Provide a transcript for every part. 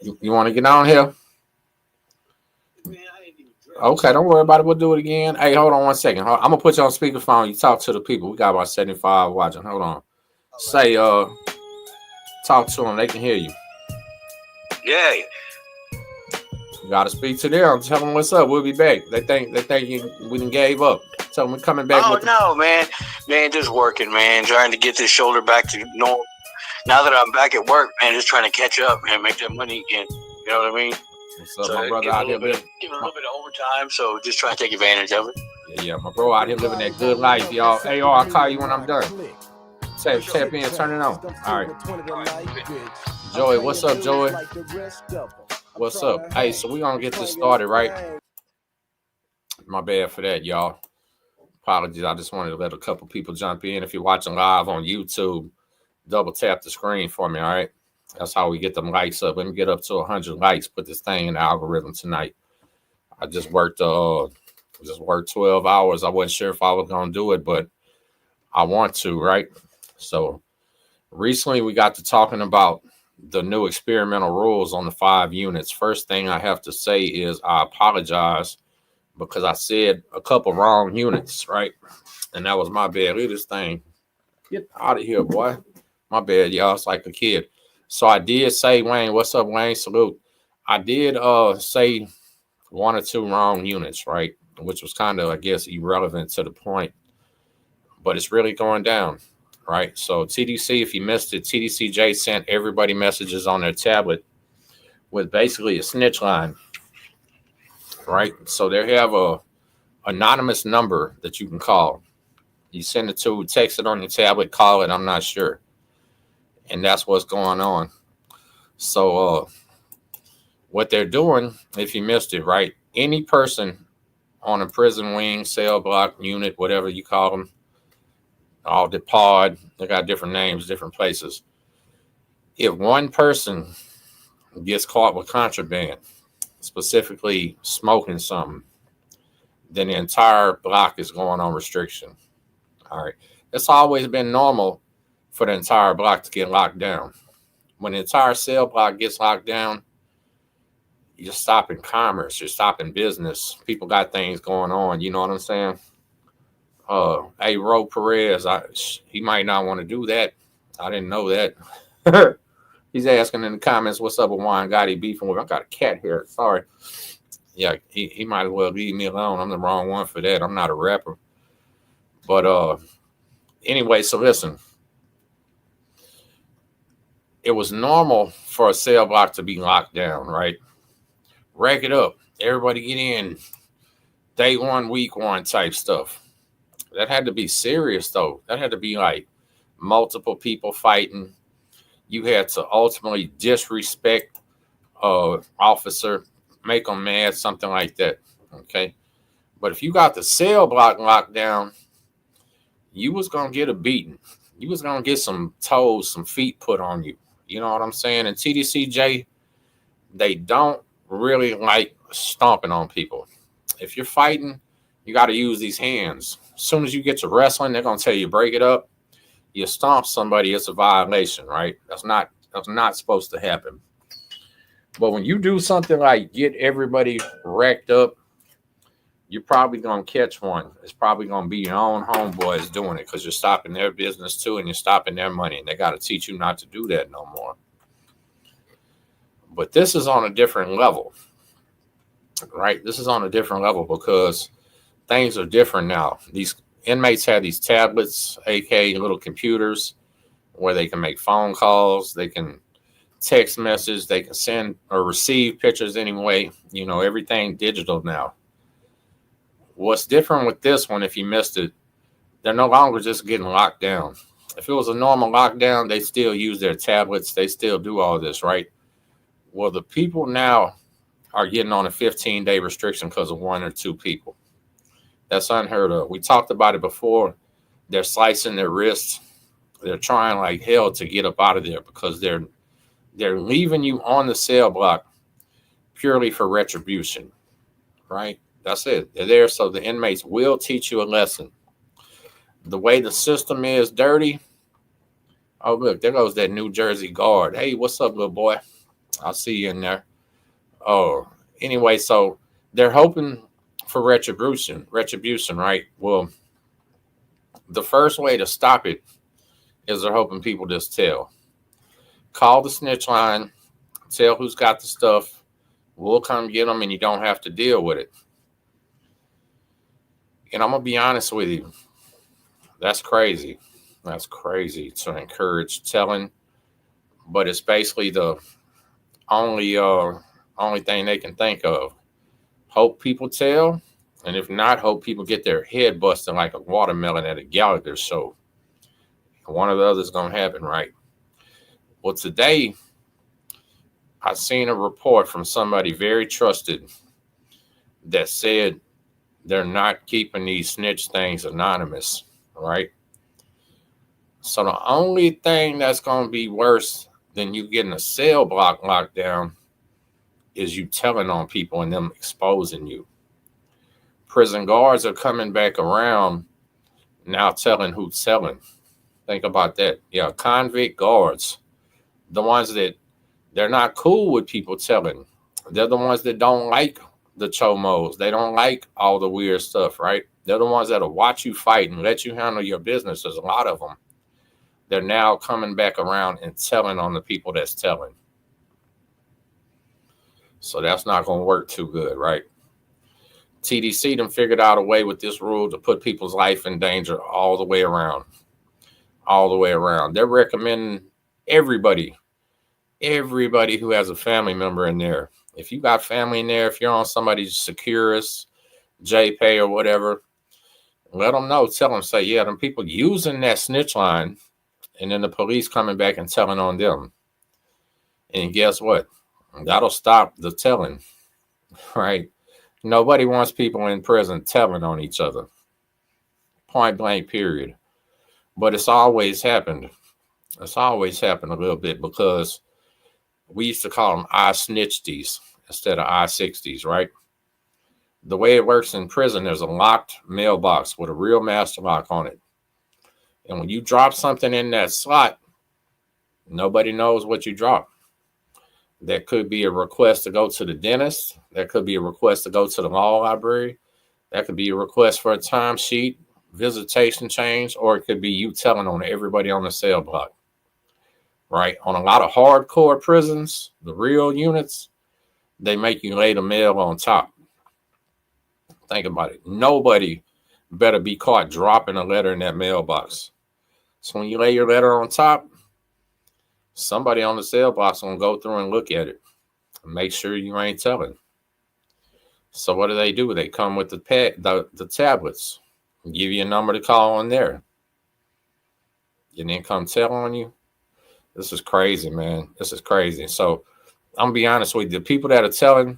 You want to get on here? Okay, don't worry about it. We'll do it again. Hey, hold on 1 second. I'm gonna put you on speakerphone. You talk to the people. We got about 75 watching. Hold on. Say, talk to them. They can hear you. Yeah. You gotta speak to them. Tell them what's up. We'll be back. They think we done gave up. Tell them we're coming back. Oh no, man, just working, man. Trying to get this shoulder back to normal. Now that I'm back at work, man, just trying to catch up and make that money again. You know what I mean? What's up, so my brother out here giving a little bit of overtime, so just trying to take advantage of it. Yeah, my bro out here living that good life, y'all. Hey, y'all, I'll call you when I'm done. Tap in, turn it on. All right. Joey, what's up, Joey? What's up? Hey, so we're going to get this started, right? My bad for that, y'all. Apologies. I just wanted to let a couple people jump in. If you're watching live on YouTube, double tap the screen for me, all right? That's how we get them likes up. Let me get up to 100 likes. Put this thing in the algorithm tonight. I just worked 12 hours. I wasn't sure if I was going to do it, but I want to, right? So recently we got to talking about the new experimental rules on the 5 units. First thing I have to say is I apologize because I said a couple wrong units, right? And that was my bad. Look at this thing. Get out of here, boy. My bad, y'all. It's like a kid. So I did say, Wayne, what's up, Wayne? Salute. I did say 1 or 2 wrong units, right? Which was kind of, I guess, irrelevant to the point. But it's really going down, right? So TDC, if you missed it, TDCJ sent everybody messages on their tablet with basically a snitch line, right? So they have a anonymous number that you can call. You send it to, text it on your tablet, call it, I'm not sure. And that's what's going on. So what they're doing, if you missed it, right? Any person on a prison wing, cell block, unit, whatever you call them, all the pod, they got different names, different places. If one person gets caught with contraband, specifically smoking something, then the entire block is going on restriction. All right. It's always been normal for the entire block to get locked down. When the entire cell block gets locked down, you're stopping commerce, you're stopping business. People got things going on. You know what I'm saying? Hey, Ro Perez, he might not want to do that. I didn't know that. He's asking in the comments, what's up with Juan Gotti beefing with? I got a cat here. Sorry. Yeah, he might as well leave me alone. I'm the wrong one for that. I'm not a rapper. But anyway, so listen. It was normal for a cell block to be locked down, right? Rack it up. Everybody get in. Day 1, week 1 type stuff. That had to be serious, though. That had to be like multiple people fighting. You had to ultimately disrespect officer, make them mad, something like that, okay? But if you got the cell block locked down, you was going to get a beating. You was going to get some toes, some feet put on you. You know what I'm saying? And TDCJ, they don't really like stomping on people. If you're fighting, you got to use these hands. As soon as you get to wrestling, they're going to tell you, break it up. You stomp somebody, it's a violation, right? That's not supposed to happen. But when you do something like get everybody wrecked up, you're probably going to catch one. It's probably going to be your own homeboys doing it because you're stopping their business too and you're stopping their money. And they got to teach you not to do that no more. But this is on a different level, right? This is on a different level because things are different now. These inmates have these tablets, aka little computers, where they can make phone calls, they can text message, they can send or receive pictures anyway. You know, everything digital now. What's different with this one, if you missed it, they're no longer just getting locked down. If it was a normal lockdown, they still use their tablets. They still do all this, right? Well, the people now are getting on a 15-day restriction because of 1 or 2 people. That's unheard of. We talked about it before. They're slicing their wrists. They're trying like hell to get up out of there because they're leaving you on the cell block purely for retribution, right? That's it. They're there so the inmates will teach you a lesson. The way the system is dirty. Oh, look, there goes that New Jersey guard. Hey, what's up, little boy? I'll see you in there. Oh, anyway, so they're hoping for retribution, right? Well, the first way to stop it is they're hoping people just tell. Call the snitch line, tell who's got the stuff. We'll come get them, and you don't have to deal with it. And I'm gonna be honest with you, that's crazy. That's crazy to encourage telling, but it's basically the only only thing they can think of. Hope people tell, and if not, hope people get their head busted like a watermelon at a Gallagher show. One or the other is gonna happen, right? Well, today I seen a report from somebody very trusted that said they're not keeping these snitch things anonymous, right? So the only thing that's going to be worse than you getting a cell block locked down is you telling on people and them exposing you. Prison guards are coming back around now telling who's telling. Think about that. Yeah, convict guards, the ones that they're not cool with people telling. They're the ones that don't like the chomos. They don't like all the weird stuff, right? They're the ones that'll watch you fight and let you handle your business. There's a lot of them. They're now coming back around and telling on the people that's telling. So that's not going to work too good, right? TDC done figured out a way with this rule to put people's life in danger all the way around. All the way around. They're recommending everybody who has a family member in there. If you got family in there, if you're on somebody's Securus, JPay or whatever, let them know. Tell them, say, yeah, them people using that snitch line, and then the police coming back and telling on them. And guess what? That'll stop the telling, right? Nobody wants people in prison telling on each other. Point blank, period. But it's always happened. It's always happened a little bit because we used to call them I-snitchties instead of I-60s, right? The way it works in prison, there's a locked mailbox with a real master lock on it. And when you drop something in that slot, nobody knows what you dropped. That could be a request to go to the dentist. That could be a request to go to the law library. That could be a request for a timesheet, visitation change, or it could be you telling on everybody on the cell block. Right? On a lot of hardcore prisons, the real units, they make you lay the mail on top. Think about it. Nobody better be caught dropping a letter in that mailbox. So when you lay your letter on top, somebody on the cell block's gonna go through and look at it and make sure you ain't telling. So what do? They come with the tablets, give you a number to call on there, and then come tell on you. This is crazy, man. This is crazy. So I'm gonna be honest with you. The people that are telling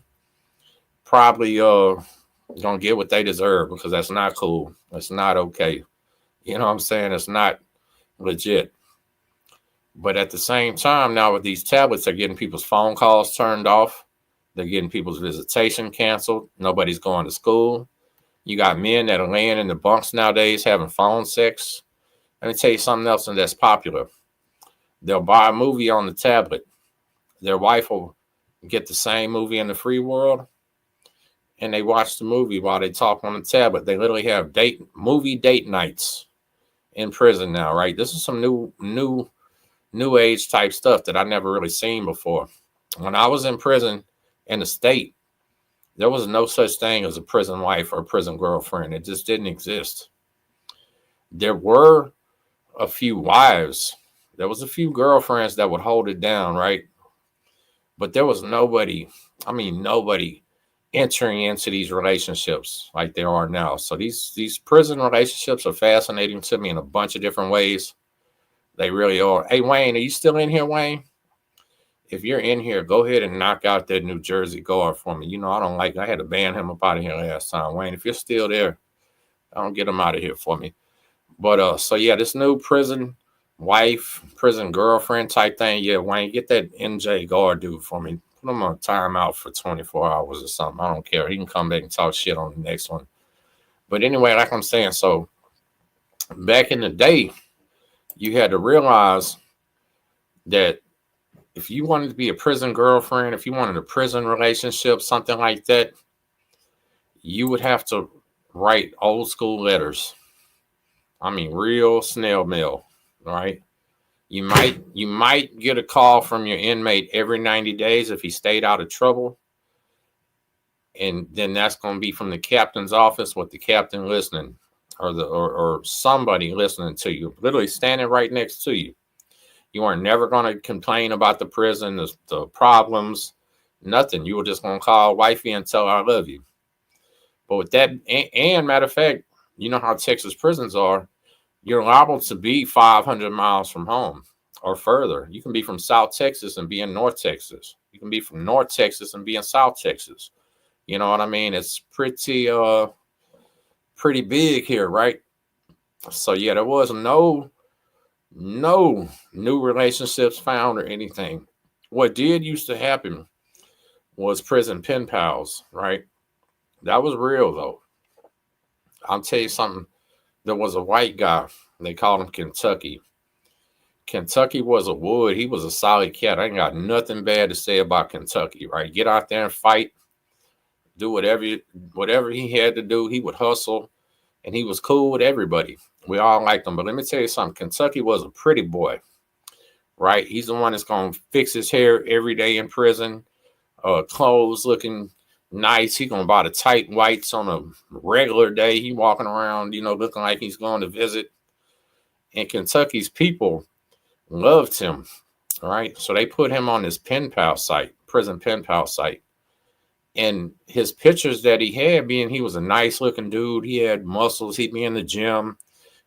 probably gonna get what they deserve because that's not cool. That's not okay. You know what I'm saying? It's not legit. But at the same time, now with these tablets, they're getting people's phone calls turned off. They're getting people's visitation canceled. Nobody's going to school. You got men that are laying in the bunks nowadays having phone sex. Let me tell you something else that's popular. They'll buy a movie on the tablet. Their wife will get the same movie in the free world, and they watch the movie while they talk on the tablet. They literally have movie date nights in prison now, right? This is some new age type stuff that I never really seen before. When I was in prison in the state, there was no such thing as a prison wife or a prison girlfriend. It just didn't exist. There were a few wives. There was a few girlfriends that would hold it down, right? But there was nobody entering into these relationships like there are now. So these prison relationships are fascinating to me in a bunch of different ways. They really are. Hey, Wayne, are you still in here, Wayne? If you're in here, go ahead and knock out that New Jersey guard for me. You know, I had to ban him up out of here last time. Wayne, if you're still there, don't get him out of here for me. But so yeah, this new prison wife, prison girlfriend type thing. Yeah, Wayne, get that NJ guard dude for me. Put him on timeout for 24 hours or something. I don't care. He can come back and talk shit on the next one. But anyway, like I'm saying, so back in the day, you had to realize that if you wanted to be a prison girlfriend, if you wanted a prison relationship, something like that, you would have to write old school letters. I mean, real snail mail, right? You might get a call from your inmate every 90 days if he stayed out of trouble. And then that's going to be from the captain's office with the captain listening, or somebody listening to you, literally standing right next to you. You are never going to complain about the prison, the problems, nothing. You were just going to call wifey and tell her I love you. But with that, and matter of fact, you know how Texas prisons are. You're liable to be 500 miles from home or further. You can be from South Texas and be in North Texas. You can be from North Texas and be in South Texas. You know what I mean? It's pretty big here, right? So yeah, there was no new relationships found or anything. What did used to happen was prison pen pals, right? That was real though. I'll tell you something. There was a white guy. They called him Kentucky. Kentucky was a wood. He was a solid cat. I ain't got nothing bad to say about Kentucky, right? Get out there and fight. Do whatever he had to do. He would hustle, and he was cool with everybody. We all liked him. But let me tell you something. Kentucky was a pretty boy, right? He's the one that's going to fix his hair every day in prison, clothes looking nice. He going to buy the tight whites on a regular day. He walking around, looking like he's going to visit. And Kentucky's people loved him, right? So they put him on this pen pal site, prison pen pal site. And his pictures that he had, being he was a nice looking dude, he had muscles, he'd be in the gym,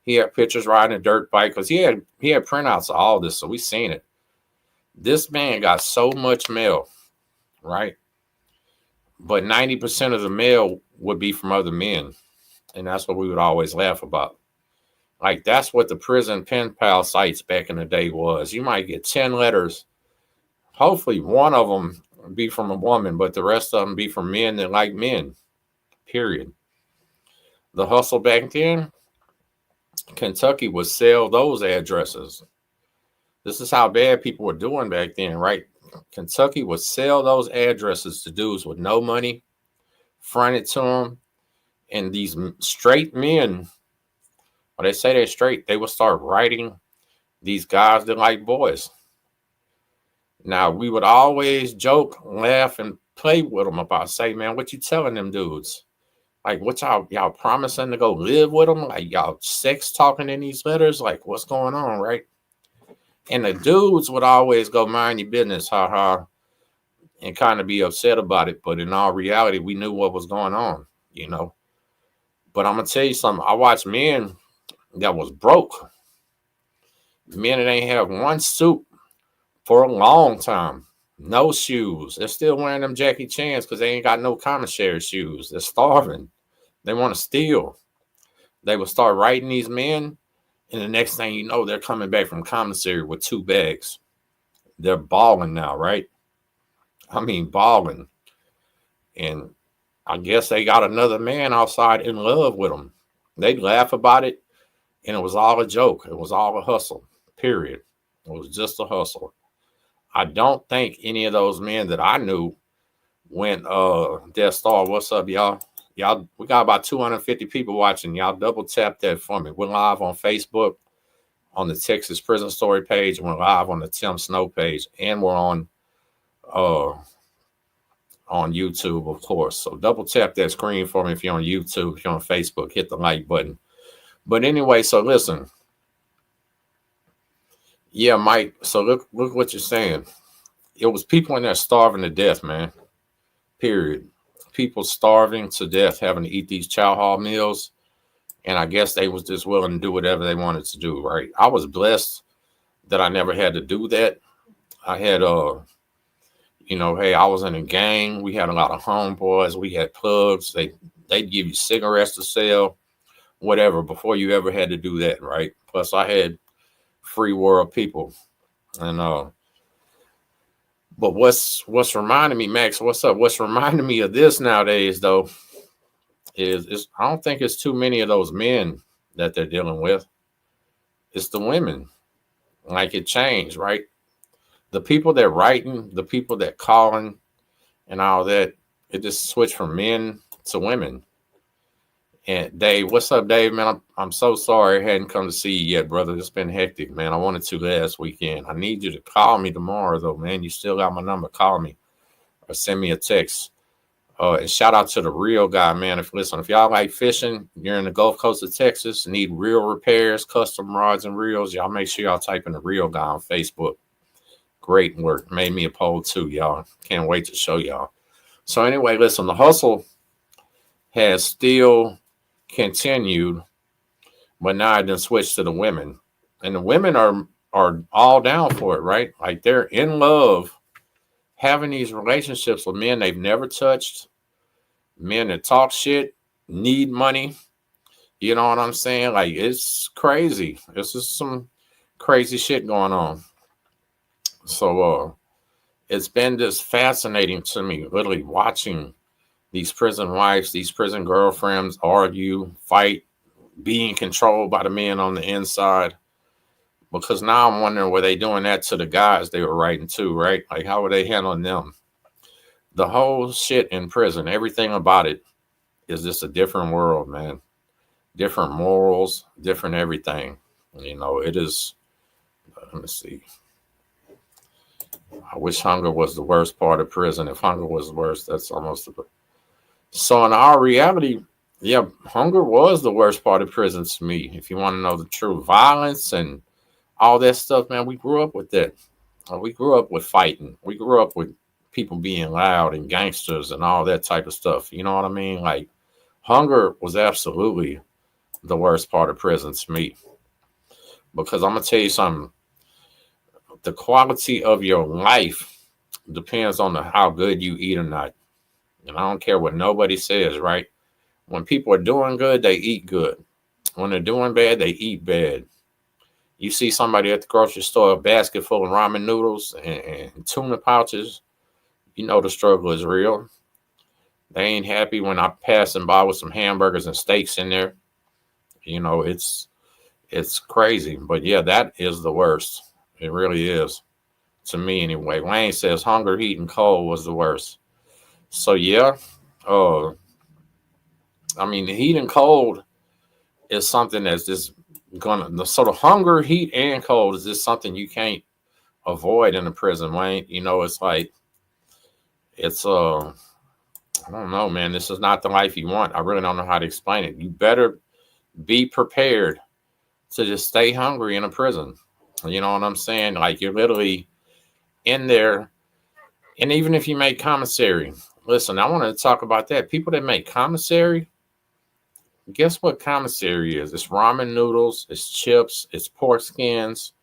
he had pictures riding a dirt bike, because he had printouts of all this, so we seen it. This man got so much mail, right? But 90% of the mail would be from other men, and that's what we would always laugh about. Like, that's what the prison pen pal sites back in the day was. You might get 10 letters, hopefully one of them be from a woman, but the rest of them be from men that like men, period. The hustle back then, Kentucky would sell those addresses. This is how bad people were doing back then, right? Kentucky would sell those addresses to dudes with no money, front it to them, and these straight men, well, they say they're straight, they would start writing these guys that like boys. Now, we would always joke, laugh, and play with them about, say, man, what you telling them dudes? Like, what y'all promising to go live with them? Like, y'all sex talking in these letters? Like, what's going on, right? And the dudes would always go, mind your business, ha, and kind of be upset about it. But in all reality, we knew what was going on, But I'm going to tell you something. I watched men that was broke. Men that ain't have one suit for a long time. No shoes. They're still wearing them Jackie Chan's because they ain't got no commissary shoes. They're starving. They want to steal. They will start writing these men, and the next thing you know, they're coming back from commissary with 2 bags. They're balling now, right? I mean, balling. And I guess they got another man outside in love with them. They'd laugh about it, and it was all a joke. It was all a hustle, period. It was just a hustle. I don't think any of those men that I knew went Death Star. What's up, y'all? Y'all, we got about 250 people watching. Y'all double tap that for me. We're live on Facebook, on the Texas Prison Story page, and we're live on the Tim Snow page, and we're on YouTube, of course. So double tap that screen for me if you're on YouTube. If you're on Facebook, hit the like button. But anyway, so listen. Yeah, Mike. So look what you're saying. It was people in there starving to death, man. Period. People starving to death, having to eat these chow hall meals. And I guess they was just willing to do whatever they wanted to do, right? I was blessed that I never had to do that. I had, hey, I was in a gang. We had a lot of homeboys. We had plugs. They'd give you cigarettes to sell, whatever, before you ever had to do that, right? Plus, I had free world people. And but what's reminding me, Max, what's up? What's reminding me of this nowadays, though, is I don't think it's too many of those men that they're dealing with. It's the women. Like, it changed, right? the people that writing, the people that calling, and all that, it just switched from men to women. And Dave, what's up, Dave? Man, I'm so sorry I hadn't come to see you yet, brother. It's been hectic, man. I wanted to last weekend. I need you to call me tomorrow, though, man. You still got my number. Call me or send me a text. And shout out to the real guy, man. If y'all like fishing, you're in the Gulf Coast of Texas, need real repairs, custom rods and reels, y'all make sure y'all type in the real guy on Facebook. Great work. Made me a poll too, y'all. Can't wait to show y'all. So anyway, listen, the hustle has still continued, but now I done switched to the women. And the women are all down for it, right? Like they're in love having these relationships with men they've never touched, men that talk shit, need money. You know what I'm saying? Like it's crazy. This is some crazy shit going on. So it's been just fascinating to me, literally watching these prison wives, these prison girlfriends argue, fight, being controlled by the men on the inside. Because now I'm wondering, were they doing that to the guys they were writing to, right? Like, how were they handling them? The whole shit in prison, everything about it is just a different world, man. Different morals, different everything. You know, it is. Let me see. I wish hunger was the worst part of prison. If hunger was the worst, that's almost the. So in our reality, yeah, hunger was the worst part of prison to me. If you want to know the truth, violence and all that stuff, man, we grew up with that. We grew up with fighting. We grew up with people being loud and gangsters and all that type of stuff. You know what I mean? Like hunger was absolutely the worst part of prison to me. Because I'm gonna tell you something. The quality of your life depends on how good you eat or not. And I don't care what nobody says, right? When people are doing good, they eat good. When they're doing bad, they eat bad. You see somebody at the grocery store, a basket full of ramen noodles and tuna pouches, you know the struggle is real. They ain't happy when I'm passing by with some hamburgers and steaks in there. You know, it's crazy. But yeah, that is the worst. It really is. To me anyway. Wayne says hunger, heat, and cold was the worst. So yeah, uh, I mean the heat and cold is something that's just gonna sort of hunger, heat, and cold is just something you can't avoid in a prison, Wayne. You know, it's like it's I don't know, man. This is not the life you want. I really don't know how to explain it. You better be prepared to just stay hungry in a prison. You know what I'm saying? Like you're literally in there, and even if you make commissary, listen, I want to talk about that. People that make commissary, guess what commissary is? It's ramen noodles, it's chips, it's pork skins,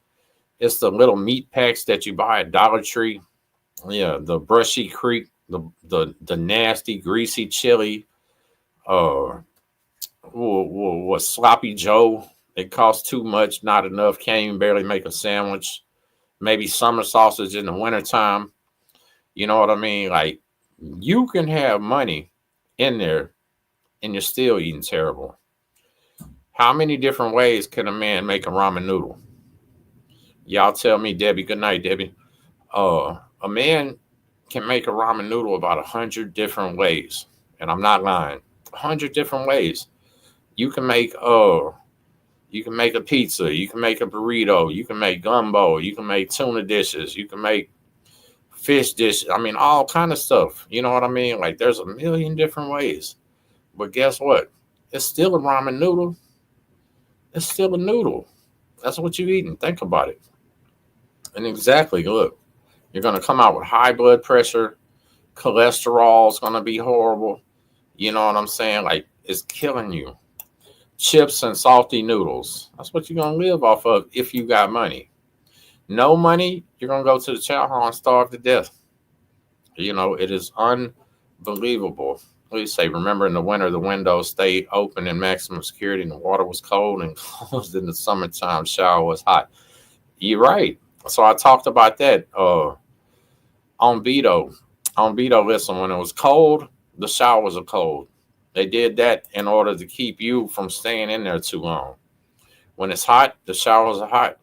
it's the little meat packs that you buy at Dollar Tree. Yeah, the brushy creek, the nasty, greasy chili, uh, what sloppy Joe. It costs too much, not enough. Can't even barely make a sandwich. Maybe summer sausage in the wintertime. You know what I mean? Like you can have money in there and you're still eating terrible. How many different ways can a man make a ramen noodle? Y'all tell me, Debbie. Good night, Debbie. A man can make a ramen noodle about 100 different ways, and I'm not lying. 100 different ways. You can make you can make a pizza. You can make a burrito. You can make gumbo. You can make tuna dishes. You can make fish dishes. I mean, all kind of stuff. You know what I mean? Like there's a million different ways. But guess what? It's still a ramen noodle. It's still a noodle. That's what you're eating. Think about it. And exactly, look, you're going to come out with high blood pressure. Cholesterol is going to be horrible. You know what I'm saying? Like, it's killing you. Chips and salty noodles. That's what you're going to live off of if you got money. No money, you're going to go to the chow hall and starve to death. You know, it is unbelievable. Please say, remember in the winter, the windows stayed open in maximum security and the water was cold and closed in the summertime. Shower was hot. You're right. So I talked about that on Vito. On Vito, listen, when it was cold, the showers are cold. They did that in order to keep you from staying in there too long. When it's hot, the showers are hot.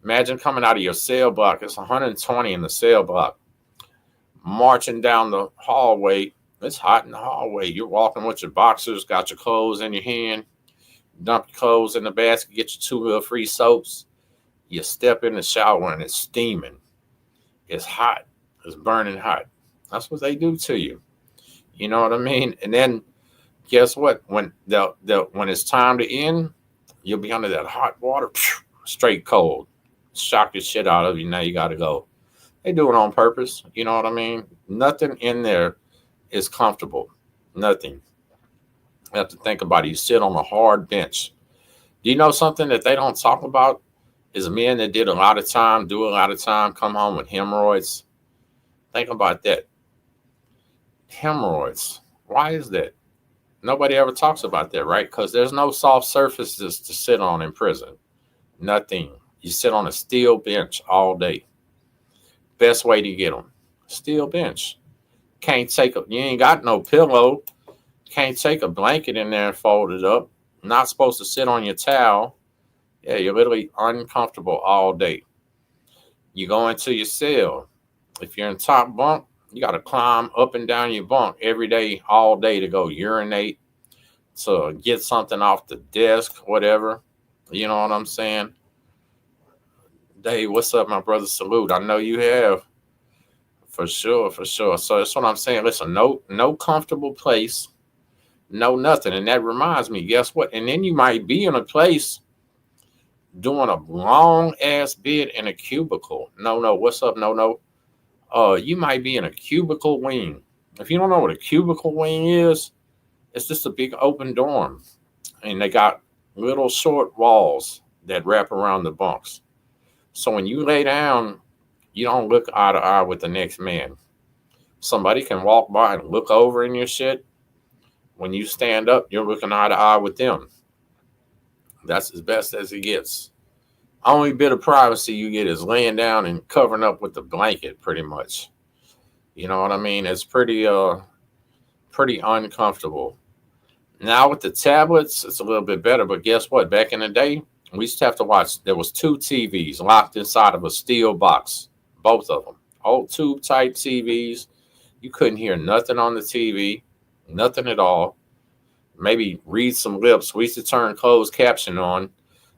Imagine coming out of your cell block. It's 120 in the cell block. Marching down the hallway. It's hot in the hallway. You're walking with your boxers, got your clothes in your hand. Dump your clothes in the basket, get your 2 little free soaps. You step in the shower and it's steaming. It's hot. It's burning hot. That's what they do to you. You know what I mean? And then guess what? When when it's time to end, you'll be under that hot water, straight cold. Shock the shit out of you. Now you got to go. They do it on purpose. You know what I mean? Nothing in there is comfortable. Nothing. You have to think about it. You sit on a hard bench. Do you know something that they don't talk about? Is men that did a lot of time, do a lot of time, come home with hemorrhoids. Think about that. Hemorrhoids. Why is that? Nobody ever talks about that, right? Because there's no soft surfaces to sit on in prison. Nothing. You sit on a steel bench all day. Best way to get them. Steel bench. You ain't got no pillow. Can't take a blanket in there and fold it up. Not supposed to sit on your towel. Yeah, you're literally uncomfortable all day. You go into your cell. If you're in top bunk, you got to climb up and down your bunk every day, all day to go urinate, to get something off the desk, whatever. You know what I'm saying? Dave, what's up, my brother? Salute. I know you have. For sure, for sure. So that's what I'm saying. Listen, no comfortable place, no nothing. And that reminds me, guess what? And then you might be in a place doing a long ass bid in a cubicle. No, what's up? No. You might be in a cubicle wing. If you don't know what a cubicle wing is, it's just a big open dorm. And they got little short walls that wrap around the bunks. So when you lay down, you don't look eye to eye with the next man. Somebody can walk by and look over in your shit. When you stand up, you're looking eye to eye with them. That's as best as it gets. Only bit of privacy you get is laying down and covering up with the blanket, pretty much. You know what I mean? It's pretty uncomfortable. Now with the tablets, it's a little bit better. But guess what? Back in the day, we used to have to watch. There was 2 TVs locked inside of a steel box, both of them. Old tube type TVs. You couldn't hear nothing on the TV, nothing at all. Maybe read some lips. We used to turn closed caption on.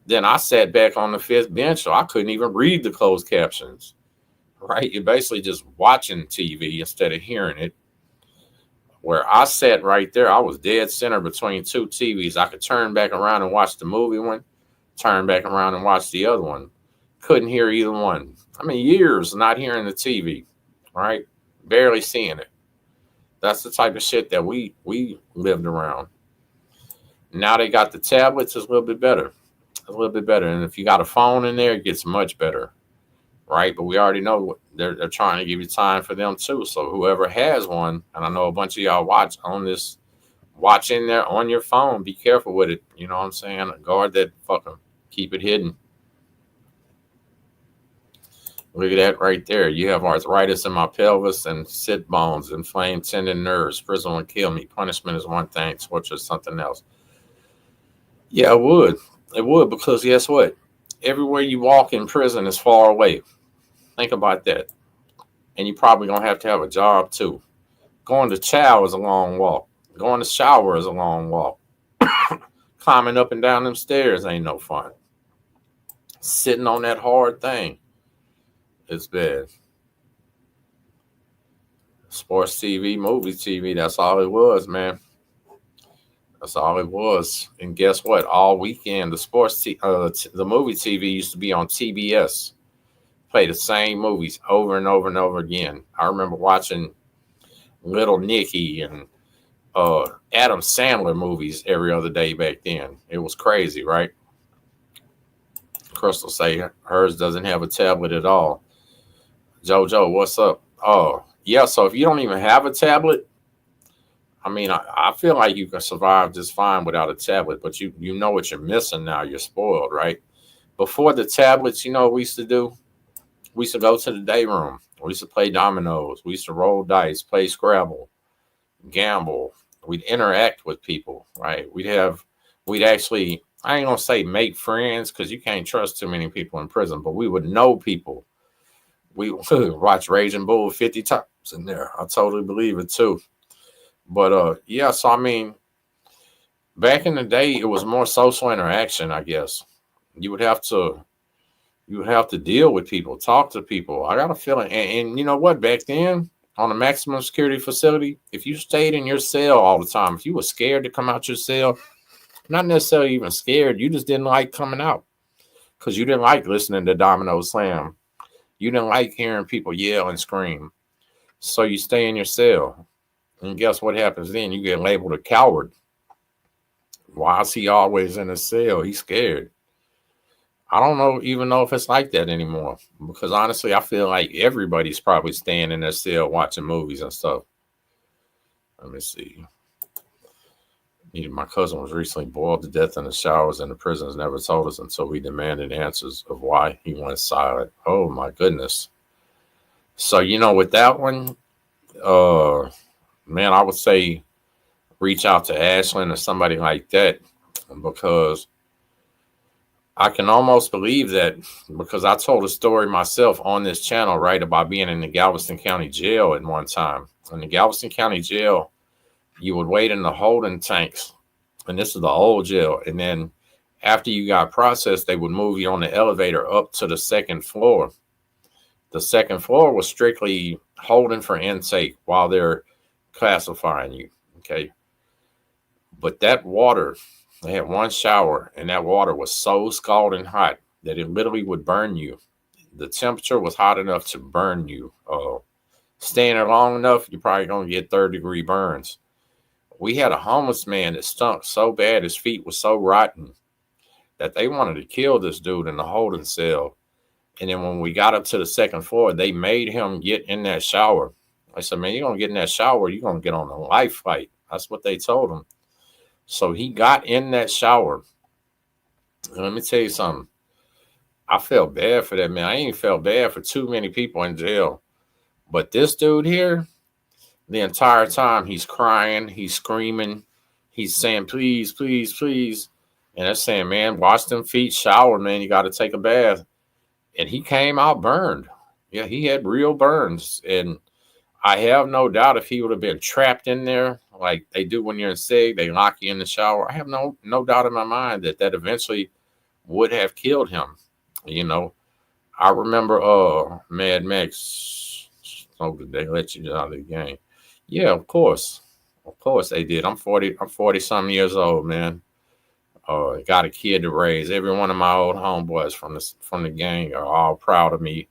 Then I sat back on the 5th bench, so I couldn't even read the closed captions. Right? You're basically just watching TV instead of hearing it. Where I sat right there, I was dead center between 2 TVs. I could turn back around and watch the movie one, turn back around and watch the other one. Couldn't hear either one. I mean, years not hearing the TV, right? Barely seeing it. That's the type of shit that we lived around. Now they got the tablets, it's a little bit better. A little bit better. And if you got a phone in there, it gets much better, right? But we already know they're trying to give you time for them too. So whoever has one, and I know a bunch of y'all watch in there on your phone, be careful with it. You know what I'm saying? Guard that fucker. Keep it hidden. Look at that right there. You have arthritis in my pelvis and sit bones, inflamed tendon nerves. Prison will kill me. Punishment is one thing, torture is something else. Yeah, it would. It would, because guess what? Everywhere you walk in prison is far away. Think about that. And you're probably going to have a job too. Going to chow is a long walk. Going to shower is a long walk. Climbing up and down them stairs ain't no fun. Sitting on that hard thing, it's bad. Sports TV, movie TV, that's all it was, man. That's all it was. And guess what? All weekend, the movie TV used to be on TBS. Play the same movies over and over and over again. I remember watching Little Nicky and Adam Sandler movies every other day back then. It was crazy, right? Crystal say hers doesn't have a tablet at all. Jojo, what's up? Oh, yeah. So if you don't even have a tablet, I mean, I feel like you can survive just fine without a tablet, but you know what you're missing now. You're spoiled, right? Before the tablets, you know what we used to do? We used to go to the day room. We used to play dominoes. We used to roll dice, play Scrabble, gamble. We'd interact with people, right? We'd actually I ain't gonna say make friends because you can't trust too many people in prison, but we would know people. We would watch Raging Bull 50 times in there. I totally believe it too. But yeah, so I mean, back in the day, it was more social interaction, I guess. You would have to deal with people, talk to people. I got a feeling, and you know what? Back then, on a maximum security facility, if you stayed in your cell all the time, if you were scared to come out your cell, not necessarily even scared, you just didn't like coming out because you didn't like listening to dominoes slam. You didn't like hearing people yell and scream. So you stay in your cell. And guess what happens then? You get labeled a coward. Why is he always in a cell? He's scared. I don't even know if it's like that anymore. Because honestly, I feel like everybody's probably staying in their cell watching movies and stuff. Let me see. My cousin was recently boiled to death in the showers, and the prisons never told us until we demanded answers of why he went silent. Oh my goodness. So, with that one, man, I would say reach out to Ashland or somebody like that, because I can almost believe that, because I told a story myself on this channel, right, about being in the Galveston County Jail at one time. In the Galveston County Jail, you would wait in the holding tanks, and this is the old jail. And then after you got processed, they would move you on the elevator up to the second floor. The second floor was strictly holding for intake while they're classifying you. Okay. But that water, they had one shower, and that water was so scalding hot that it literally would burn you. The temperature was hot enough to burn you. Staying there long enough, you're probably going to get third-degree burns. We had a homeless man that stunk so bad, his feet were so rotten, that they wanted to kill this dude in the holding cell. And then when we got up to the second floor, they made him get in that shower. I said, man, you're going to get in that shower, you're going to get on a life flight. That's what they told him. So he got in that shower. And let me tell you something. I felt bad for that man. I ain't felt bad for too many people in jail. But this dude here, the entire time, he's crying, he's screaming, he's saying, please, please, please. And they're saying, man, wash them feet, shower, man, you got to take a bath. And he came out burned. Yeah, he had real burns. And I have no doubt if he would have been trapped in there, like they do when you're in SIG, they lock you in the shower. I have no doubt in my mind that eventually would have killed him. I remember Mad Max. Oh, did they let you out of the game? Yeah, of course they did. I'm 40 some years old, man. Got a kid to raise. Every one of my old homeboys from the gang are all proud of me.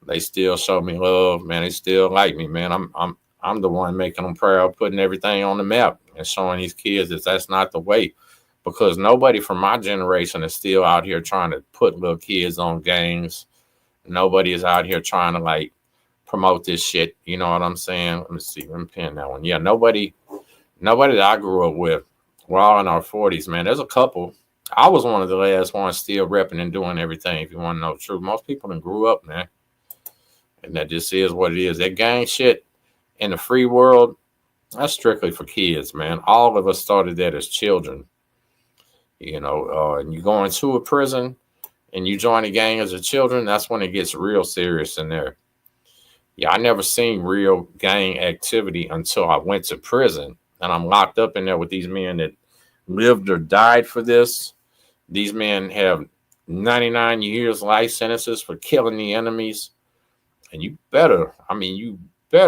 They still show me love, man. They still like me, man. I'm the one making them proud, putting everything on the map and showing these kids that that's not the way. Because nobody from my generation is still out here trying to put little kids on gangs. Nobody is out here trying to promote this shit. You know what I'm saying? Let me see. Let me pin that one. Yeah, nobody that I grew up with. We're all in our 40s, man. There's a couple. I was one of the last ones still repping and doing everything, if you want to know the truth. Most people done grew up, man. And that just is what it is. That gang shit in the free world, that's strictly for kids, man. All of us started that as children. And you go into a prison and you join a gang as a children, that's when it gets real serious in there. Yeah, I never seen real gang activity until I went to prison. And I'm locked up in there with these men that lived or died for this. These men have 99 years life sentences for killing the enemies. And you better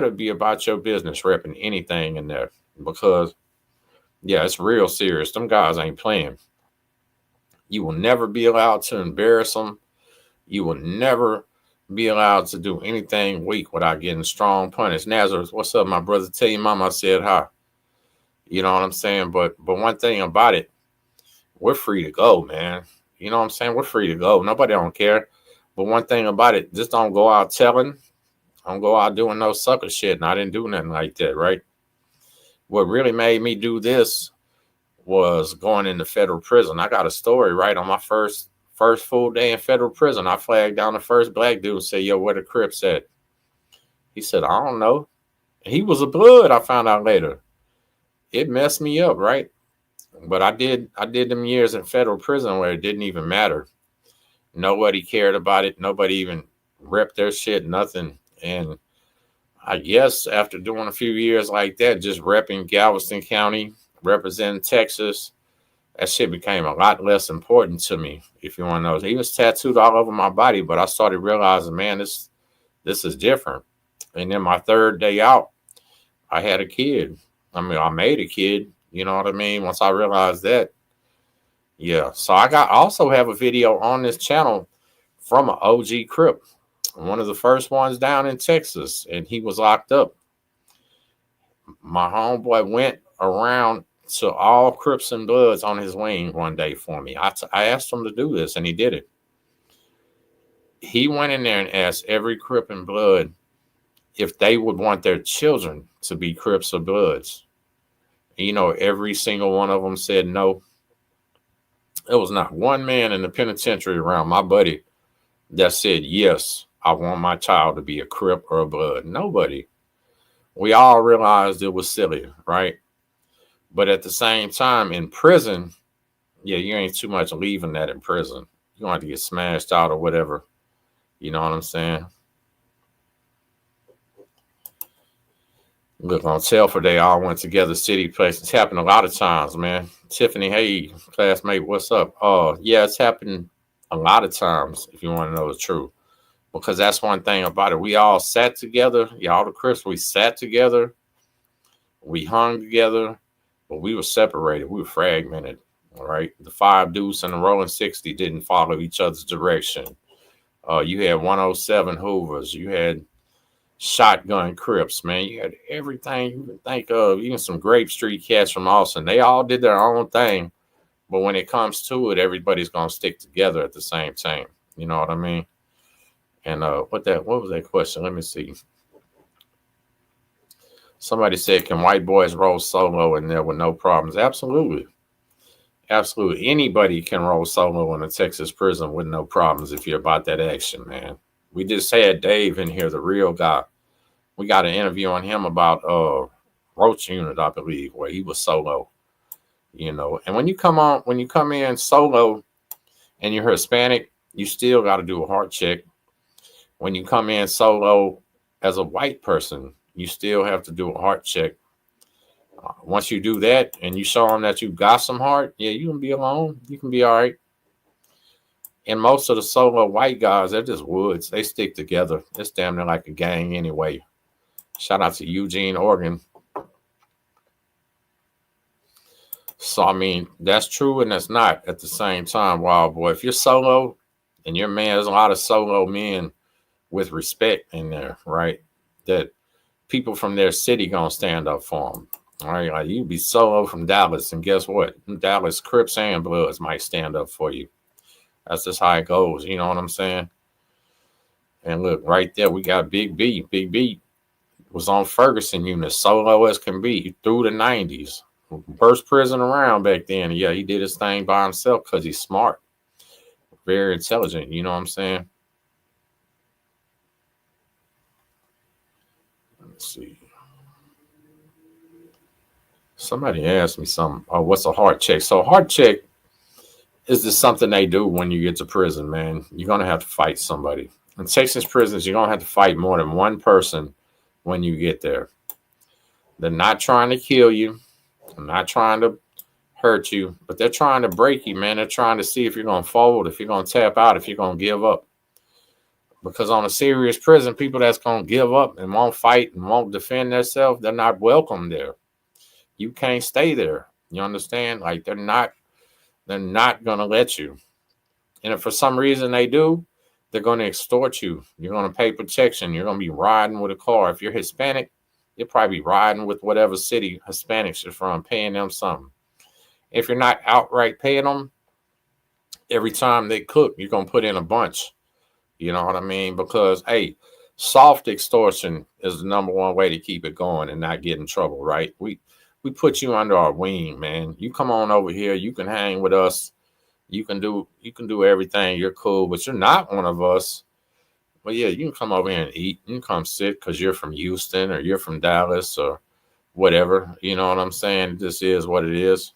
be about your business repping anything in there. Because, yeah, it's real serious. Them guys ain't playing. You will never be allowed to embarrass them. You will never be allowed to do anything weak without getting strong punished. Nazareth, what's up, my brother? Tell your mama I said hi. You know what I'm saying? But one thing about it, we're free to go, man. You know what I'm saying? We're free to go. Nobody don't care. But one thing about it, just don't go out telling. Don't go out doing no sucker shit. And I didn't do nothing like that, right? What really made me do this was going into federal prison. I got a story, right? On my first full day in federal prison, I flagged down the first black dude and said, yo, where the Crips at? He said, I don't know. He was a blood, I found out later. It messed me up, right? But I did them years in federal prison where it didn't even matter. Nobody cared about it. Nobody even ripped their shit, nothing. And I guess after doing a few years like that, just repping Galveston County, representing Texas, that shit became a lot less important to me, if you want to know. He was tattooed all over my body, but I started realizing, man, this is different. And then my third day out, I had a kid. I mean, I made a kid, you know what I mean? Once I realized that, yeah. So I also have a video on this channel from an OG Crip, one of the first ones down in Texas, and he was locked up. My homeboy went around to all Crips and Bloods on his wing one day for me. I asked him to do this, and he did it. He went in there and asked every Crip and Blood if they would want their children to be Crips or Bloods. You know, every single one of them said no. There was not one man in the penitentiary around my buddy that said, yes, I want my child to be a Crip or a Blood. Nobody. We all realized it was silly, right? But at the same time, in prison, yeah, you ain't too much leaving that in prison. You don't have to get smashed out or whatever. You know what I'm saying? Look, on Telford, they all went together, city places. It's happened a lot of times, man. Tiffany, hey, classmate, what's up? Yeah, it's happened a lot of times, if you want to know the truth. Because that's one thing about it. We all sat together. Y'all, the Crips, we sat together. We hung together, but we were separated. We were fragmented, all right? The 5 Deuce and the Rolling 60 didn't follow each other's direction. You had 107 Hoovers. You had shotgun Crips, man. You had everything you can think of. Even some Grape Street cats from Austin. They all did their own thing. But when it comes to it, everybody's going to stick together at the same time. You know what I mean? And what was that question? Let me see. Somebody said, can white boys roll solo in there with no problems? Absolutely. Absolutely. Anybody can roll solo in a Texas prison with no problems if you're about that action, man. We just had Dave in here, the real guy. We got an interview on him about Roach Unit, I believe, where he was solo. You know, and when you come in solo and you're Hispanic, you still got to do a heart check. When you come in solo as a white person, you still have to do a heart check. Once you do that and you show them that you got some heart, yeah, you can be alone. You can be all right. And most of the solo white guys, they're just woods. They stick together. It's damn near like a gang anyway. Shout out to Eugene, Oregon. So, I mean, that's true and that's not at the same time, Wild Boy. If you're solo and you're man, there's a lot of solo men with respect in there, right? That people from their city gonna stand up for them. All right, like you be solo from Dallas, and guess what? Dallas Crips and Bloods might stand up for you. That's just how it goes. You know what I'm saying? And look, right there, we got Big B. Big B was on Ferguson unit, solo as can be, through the 90s. Worst prison around back then. Yeah, he did his thing by himself because he's smart, very intelligent. You know what I'm saying? Let's see. Somebody asked me something. Oh, what's a heart check? So, a heart check is just something they do when you get to prison, man. You're going to have to fight somebody. In Texas prisons, you're going to have to fight more than one person when you get there. They're not trying to kill you. They're not trying to hurt you, but they're trying to break you, man. They're trying to see if you're going to fold, if you're going to tap out, if you're going to give up. Because on a serious prison, people that's going to give up and won't fight and won't defend themselves, they're not welcome there. You can't stay there. You understand? Like they're not going to let you. And if for some reason they do, they're going to extort you. You're going to pay protection. You're going to be riding with a car. If you're Hispanic, you'll probably be riding with whatever city Hispanics are from, paying them something. If you're not outright paying them, every time they cook, you're going to put in a bunch. You know what I mean? Because, hey, soft extortion is the number one way to keep it going and not get in trouble, right? We put you under our wing, man. You come on over here. You can hang with us. You can do everything. You're cool, but you're not one of us. Well, yeah, you can come over here and eat. You can come sit because you're from Houston or you're from Dallas or whatever. You know what I'm saying? This is what it is.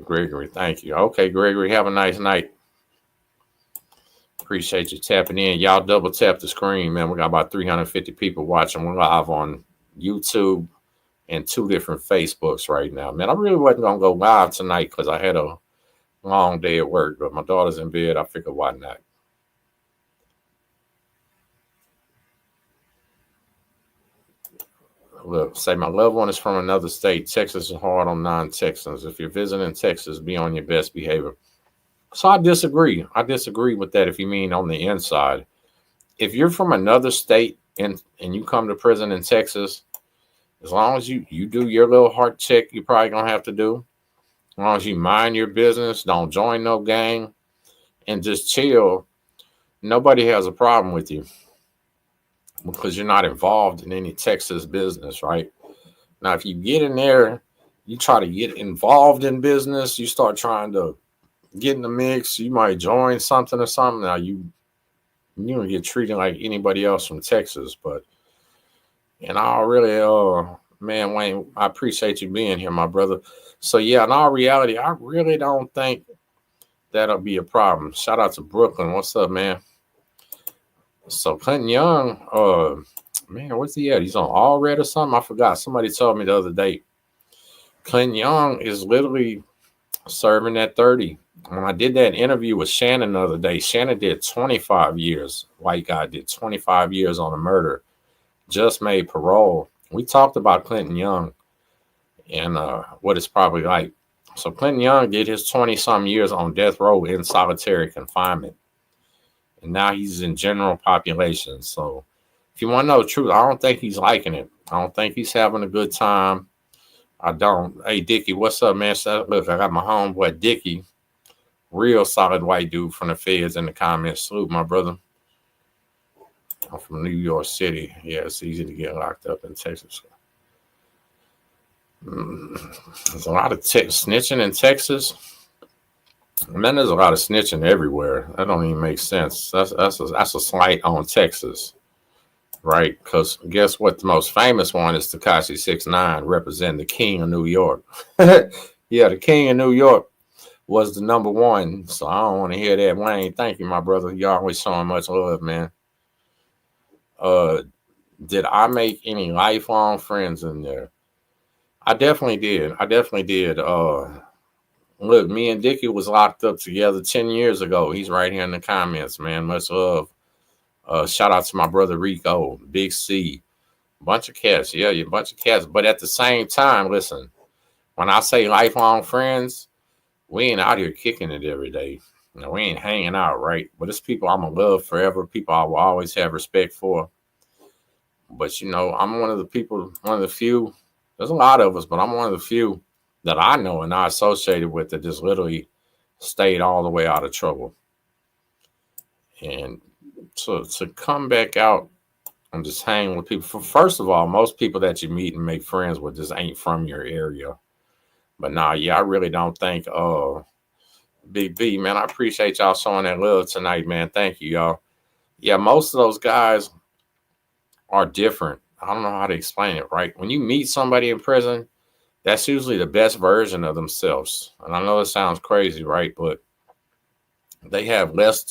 Gregory, thank you. Okay, Gregory, have a nice night. Appreciate you tapping in. Y'all double tap the screen, man. We got about 350 people watching. We're live on YouTube and 2 different Facebooks right now. Man, I really wasn't going to go live tonight because I had a long day at work, but my daughter's in bed. I figured, why not? Look, say my loved one is from another state. Texas is hard on non-Texans. If you're visiting Texas, be on your best behavior. So I disagree. I disagree with that if you mean on the inside. If you're from another state and you come to prison in Texas, as long as you do your little heart check, you're probably going to have to do. As long as you mind your business, don't join no gang, and just chill, nobody has a problem with you because you're not involved in any Texas business, right? Now, if you get in there, you try to get involved in business, you start trying to get in the mix, you might join something or something. Now, you don't get treated like anybody else from Texas, but, and I really, man, Wayne, I appreciate you being here, my brother. So, yeah, in all reality, I really don't think that'll be a problem. Shout out to Brooklyn. What's up, man? So Clinton Young, man, what's he at? He's on All Red or something? I forgot. Somebody told me the other day. Clinton Young is literally serving at 30. When I did that interview with Shannon the other day, Shannon did 25 years. White guy did 25 years on a murder. Just made parole. We talked about Clinton Young and what it's probably like. So Clinton Young did his 20-some years on death row in solitary confinement. And now he's in general population. So if you want to know the truth, I don't think he's liking it. I don't think he's having a good time. I don't. Hey, Dickie, what's up, man? So, look, I got my homeboy, Dickie. Real solid white dude from the feds in the comments. Salute, my brother. I'm from New York City. Yeah, it's easy to get locked up in Texas. There's a lot of snitching in Texas. Man, there's a lot of snitching everywhere. That don't even make sense. That's a slight on Texas, right? Because guess what? The most famous one is Tekashi 6ix9ine, representing the King of New York. Yeah, the King of New York was the #1. So I don't want to hear that, Wayne. Thank you, my brother. You always showing much love, man. Did I make any lifelong friends in there? I definitely did. Look, me and Dickie was locked up together 10 years ago. He's right here in the comments, man. Much love. Shout out to my brother Rico, Big C. Bunch of cats. Yeah, a bunch of cats. But at the same time, listen, when I say lifelong friends, we ain't out here kicking it every day. You know, we ain't hanging out, right? But it's people I'm going to love forever, people I will always have respect for. But, you know, I'm one of the few. There's a lot of us, but I'm one of the few that I know and not associated with that just literally stayed all the way out of trouble. And to come back out and just hang with people. First of all, most people that you meet and make friends with just ain't from your area. But nah, yeah, I really don't think, Big B, man, I appreciate y'all showing that love tonight, man. Thank you, y'all. Yeah, most of those guys are different. I don't know how to explain it, right? When you meet somebody in prison, that's usually the best version of themselves. And I know it sounds crazy, right? But they have less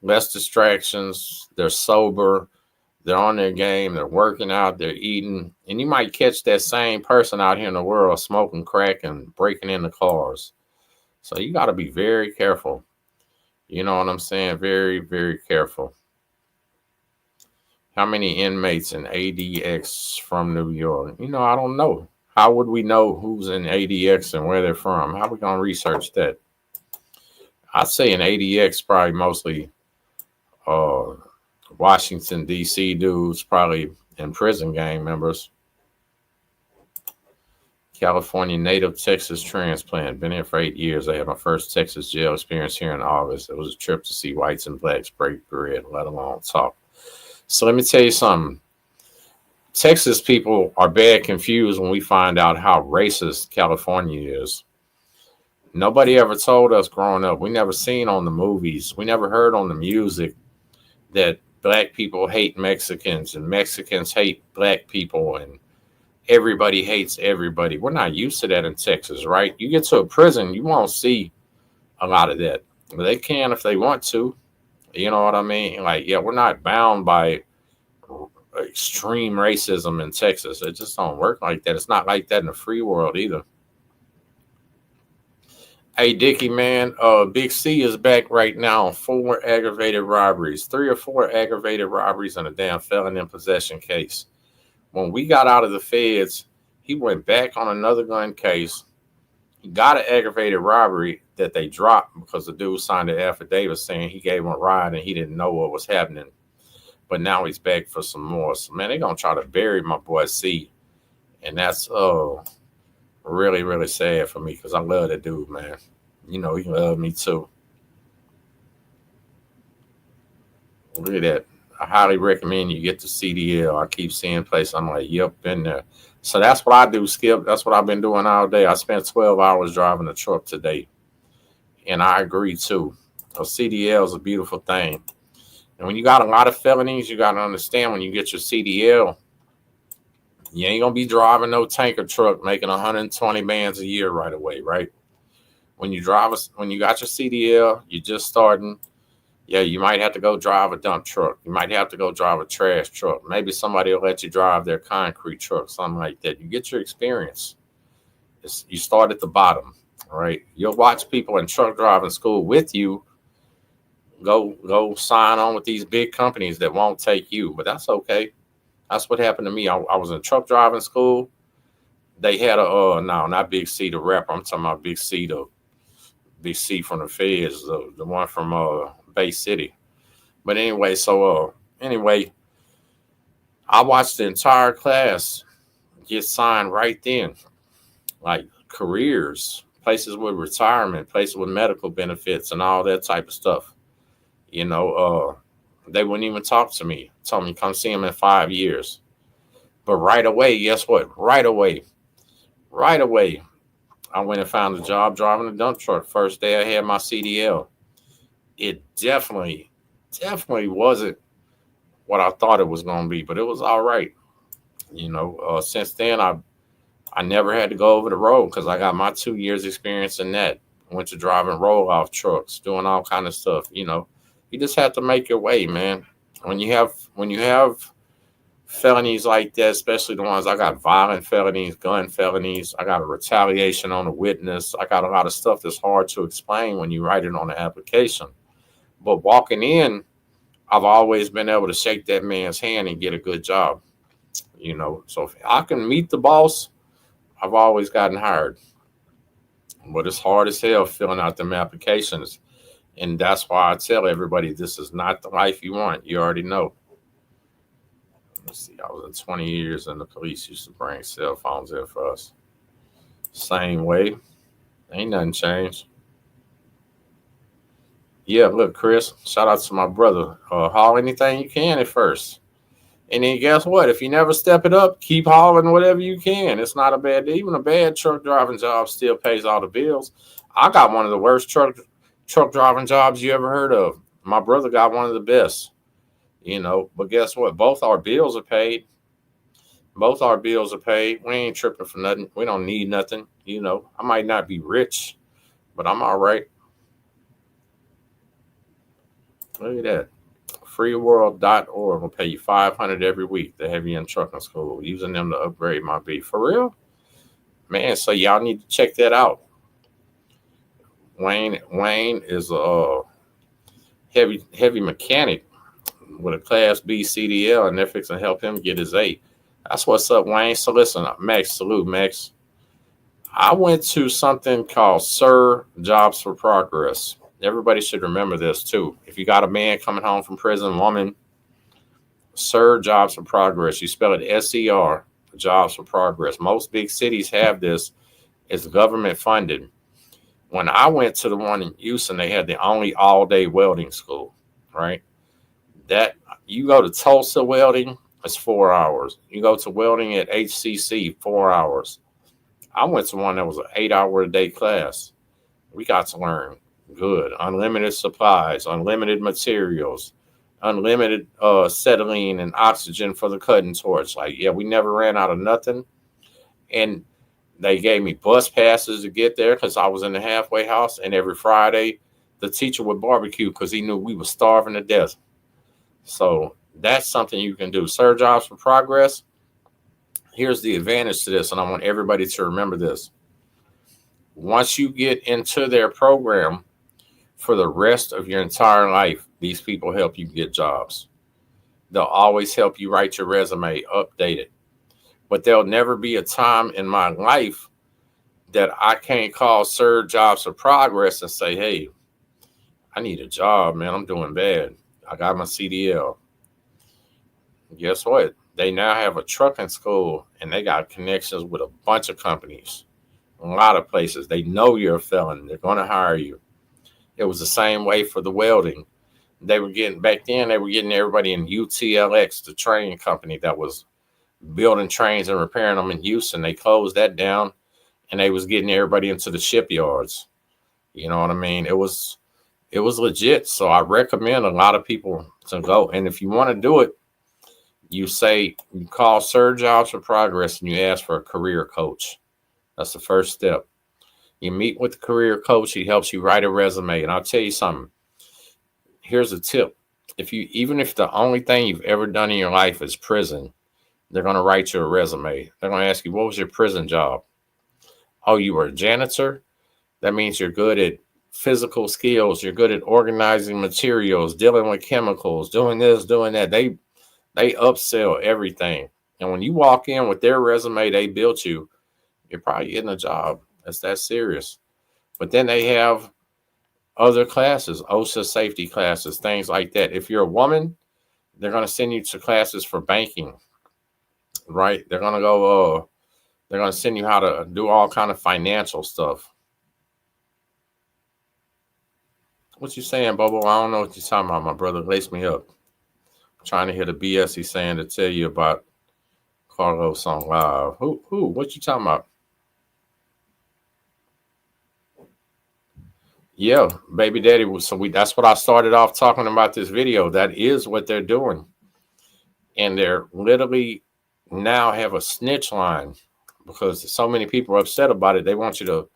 distractions. They're sober. They're on their game. They're working out. They're eating. And you might catch that same person out here in the world smoking crack and breaking into cars. So you got to be very careful. You know what I'm saying? Very, very careful. How many inmates in ADX from New York? You know, I don't know. How would we know who's in ADX and where they're from? How are we going to research that? I'd say in ADX, probably mostly Washington, D.C. dudes, probably in prison gang members. California native Texas transplant. Been here for 8 years. I had my first Texas jail experience here in August. It was a trip to see whites and blacks break bread, let alone talk. So let me tell you something. Texas people are bad confused when we find out how racist California is. Nobody ever told us growing up. We never seen on the movies. We never heard on the music that black people hate Mexicans and Mexicans hate black people. And everybody hates everybody. We're not used to that in Texas, right? You get to a prison, you won't see a lot of that. But they can if they want to. You know what I mean? Like, yeah, we're not bound by extreme racism in Texas. It just don't work like that. It's not like that in the free world either. Hey, Dickie, man, Big C is back right now on 4 aggravated robberies, 3 or 4 aggravated robberies, and a damn felon in possession case. When we got out of the feds, he went back on another gun case. He got an aggravated robbery that they dropped because the dude signed an affidavit saying he gave him a ride and he didn't know what was happening. But now he's back for some more. So, man, they're going to try to bury my boy C. And that's really, really sad for me because I love that dude, man. You know, he loved me too. Look at that. I highly recommend you get the CDL. I keep seeing places. I'm like, yep, been there. So that's what I do, Skip. That's what I've been doing all day. I spent 12 hours driving a truck today. And I agree, too. A CDL is a beautiful thing. And when you got a lot of felonies, you got to understand when you get your CDL, you ain't going to be driving no tanker truck making 120 bands a year right away, right? When you got your CDL, you're just starting. Yeah, you might have to go drive a dump truck. You might have to go drive a trash truck. Maybe somebody will let you drive their concrete truck, something like that. You get your experience. You start at the bottom, right? You'll watch people in truck driving school with you go sign on with these big companies that won't take you, but that's okay. That's what happened to me. I was in truck driving school. They had no, not Big C, the rapper. I'm talking about Big C, the Big C from the feds, the one from Bay City. But anyway, I watched the entire class get signed right then, like careers, places with retirement, places with medical benefits and all that type of stuff. You know, they wouldn't even talk to me. Told me, come see them in 5 years. But right away, guess what? Right away, I went and found a job driving a dump truck. First day I had my CDL. It definitely wasn't what I thought it was going to be, but it was all right. You know, since then, I never had to go over the road because I got my 2 years experience in that. I went to driving roll-off trucks, doing all kind of stuff. You know, you just have to make your way, man. When you have felonies like that, especially the ones I got, violent felonies, gun felonies, I got a retaliation on a witness. I got a lot of stuff that's hard to explain when you write it on the application. But walking in, I've always been able to shake that man's hand and get a good job. You know, so if I can meet the boss, I've always gotten hired. But it's hard as hell filling out them applications. And that's why I tell everybody, this is not the life you want. You already know. Let's see, I was in 20 years and the police used to bring cell phones in for us. Same way. Ain't nothing changed. Yeah, look, Chris, shout out to my brother. Haul anything you can at first. And then guess what? If you never step it up, keep hauling whatever you can. It's not a bad deal. Even a bad truck driving job still pays all the bills. I got one of the worst truck driving jobs you ever heard of. My brother got one of the best. You know, but guess what? Both our bills are paid. Both our bills are paid. We ain't tripping for nothing. We don't need nothing. You know, I might not be rich, but I'm all right. Look at that. Freeworld.org will pay you $500 every week to have you in trucking school, using them to upgrade my beef. For real? Man, so y'all need to check that out. Wayne is a heavy mechanic with a Class B CDL, and they're fixing to help him get his A. That's what's up, Wayne. So listen, Max, salute, Max. I went to something called Sir Jobs for Progress. Everybody should remember this, too. If you got a man coming home from prison, woman, Sir Jobs for Progress. You spell it S-E-R, Jobs for Progress. Most big cities have this. It's government funded. When I went to the one in Houston, they had the only all-day welding school, right? That you go to Tulsa welding, it's 4 hours. You go to welding at HCC, 4 hours. I went to one that was an 8-hour-a-day class. We got to learn good. Unlimited supplies, unlimited materials, unlimited acetylene and oxygen for the cutting torch. Like, yeah, we never ran out of nothing. And they gave me bus passes to get there because I was in the halfway house. And every Friday, the teacher would barbecue because he knew we were starving to death. So that's something you can do. Sir Jobs for Progress. Here's the advantage to this, and I want everybody to remember this. Once you get into their program, for the rest of your entire life, these people help you get jobs. They'll always help you write your resume, update it. But there'll never be a time in my life that I can't call Sir Jobs for Progress and say, hey, I need a job, man. I'm doing bad. I got my CDL. Guess what? They now have a trucking school, and they got connections with a bunch of companies, a lot of places. They know you're a felon. They're going to hire you. It was the same way for the welding. They were getting everybody in UTLX, the train company that was building trains and repairing them in Houston. They closed that down, and they was getting everybody into the shipyards. You know what I mean? It was legit. So I recommend a lot of people to go. And if you want to do it, you call Sir Jobs for Progress and you ask for a career coach. That's the first step. You meet with the career coach. He helps you write a resume. And I'll tell you something. Here's a tip. Even if the only thing you've ever done in your life is prison, they're going to write you a resume. They're going to ask you, what was your prison job? Oh, you were a janitor? That means you're good at physical skills. You're good at organizing materials, dealing with chemicals, doing this, doing that. They upsell everything. And when you walk in with their resume they built you, you're probably getting a job. It's that serious. But then they have other classes, OSHA safety classes, things like that. If you're a woman, they're going to send you to classes for banking, right? They're going to send you how to do all kind of financial stuff. What you saying, Bobo? I don't know what you're talking about, my brother. Lace me up. I'm trying to hear the BS he's saying to tell you about Carlos on live. Who? What you talking about? Yeah, baby daddy. That's what I started off talking about this video. That is what they're doing. And they're literally now have a snitch line because so many people are upset about it. They want you to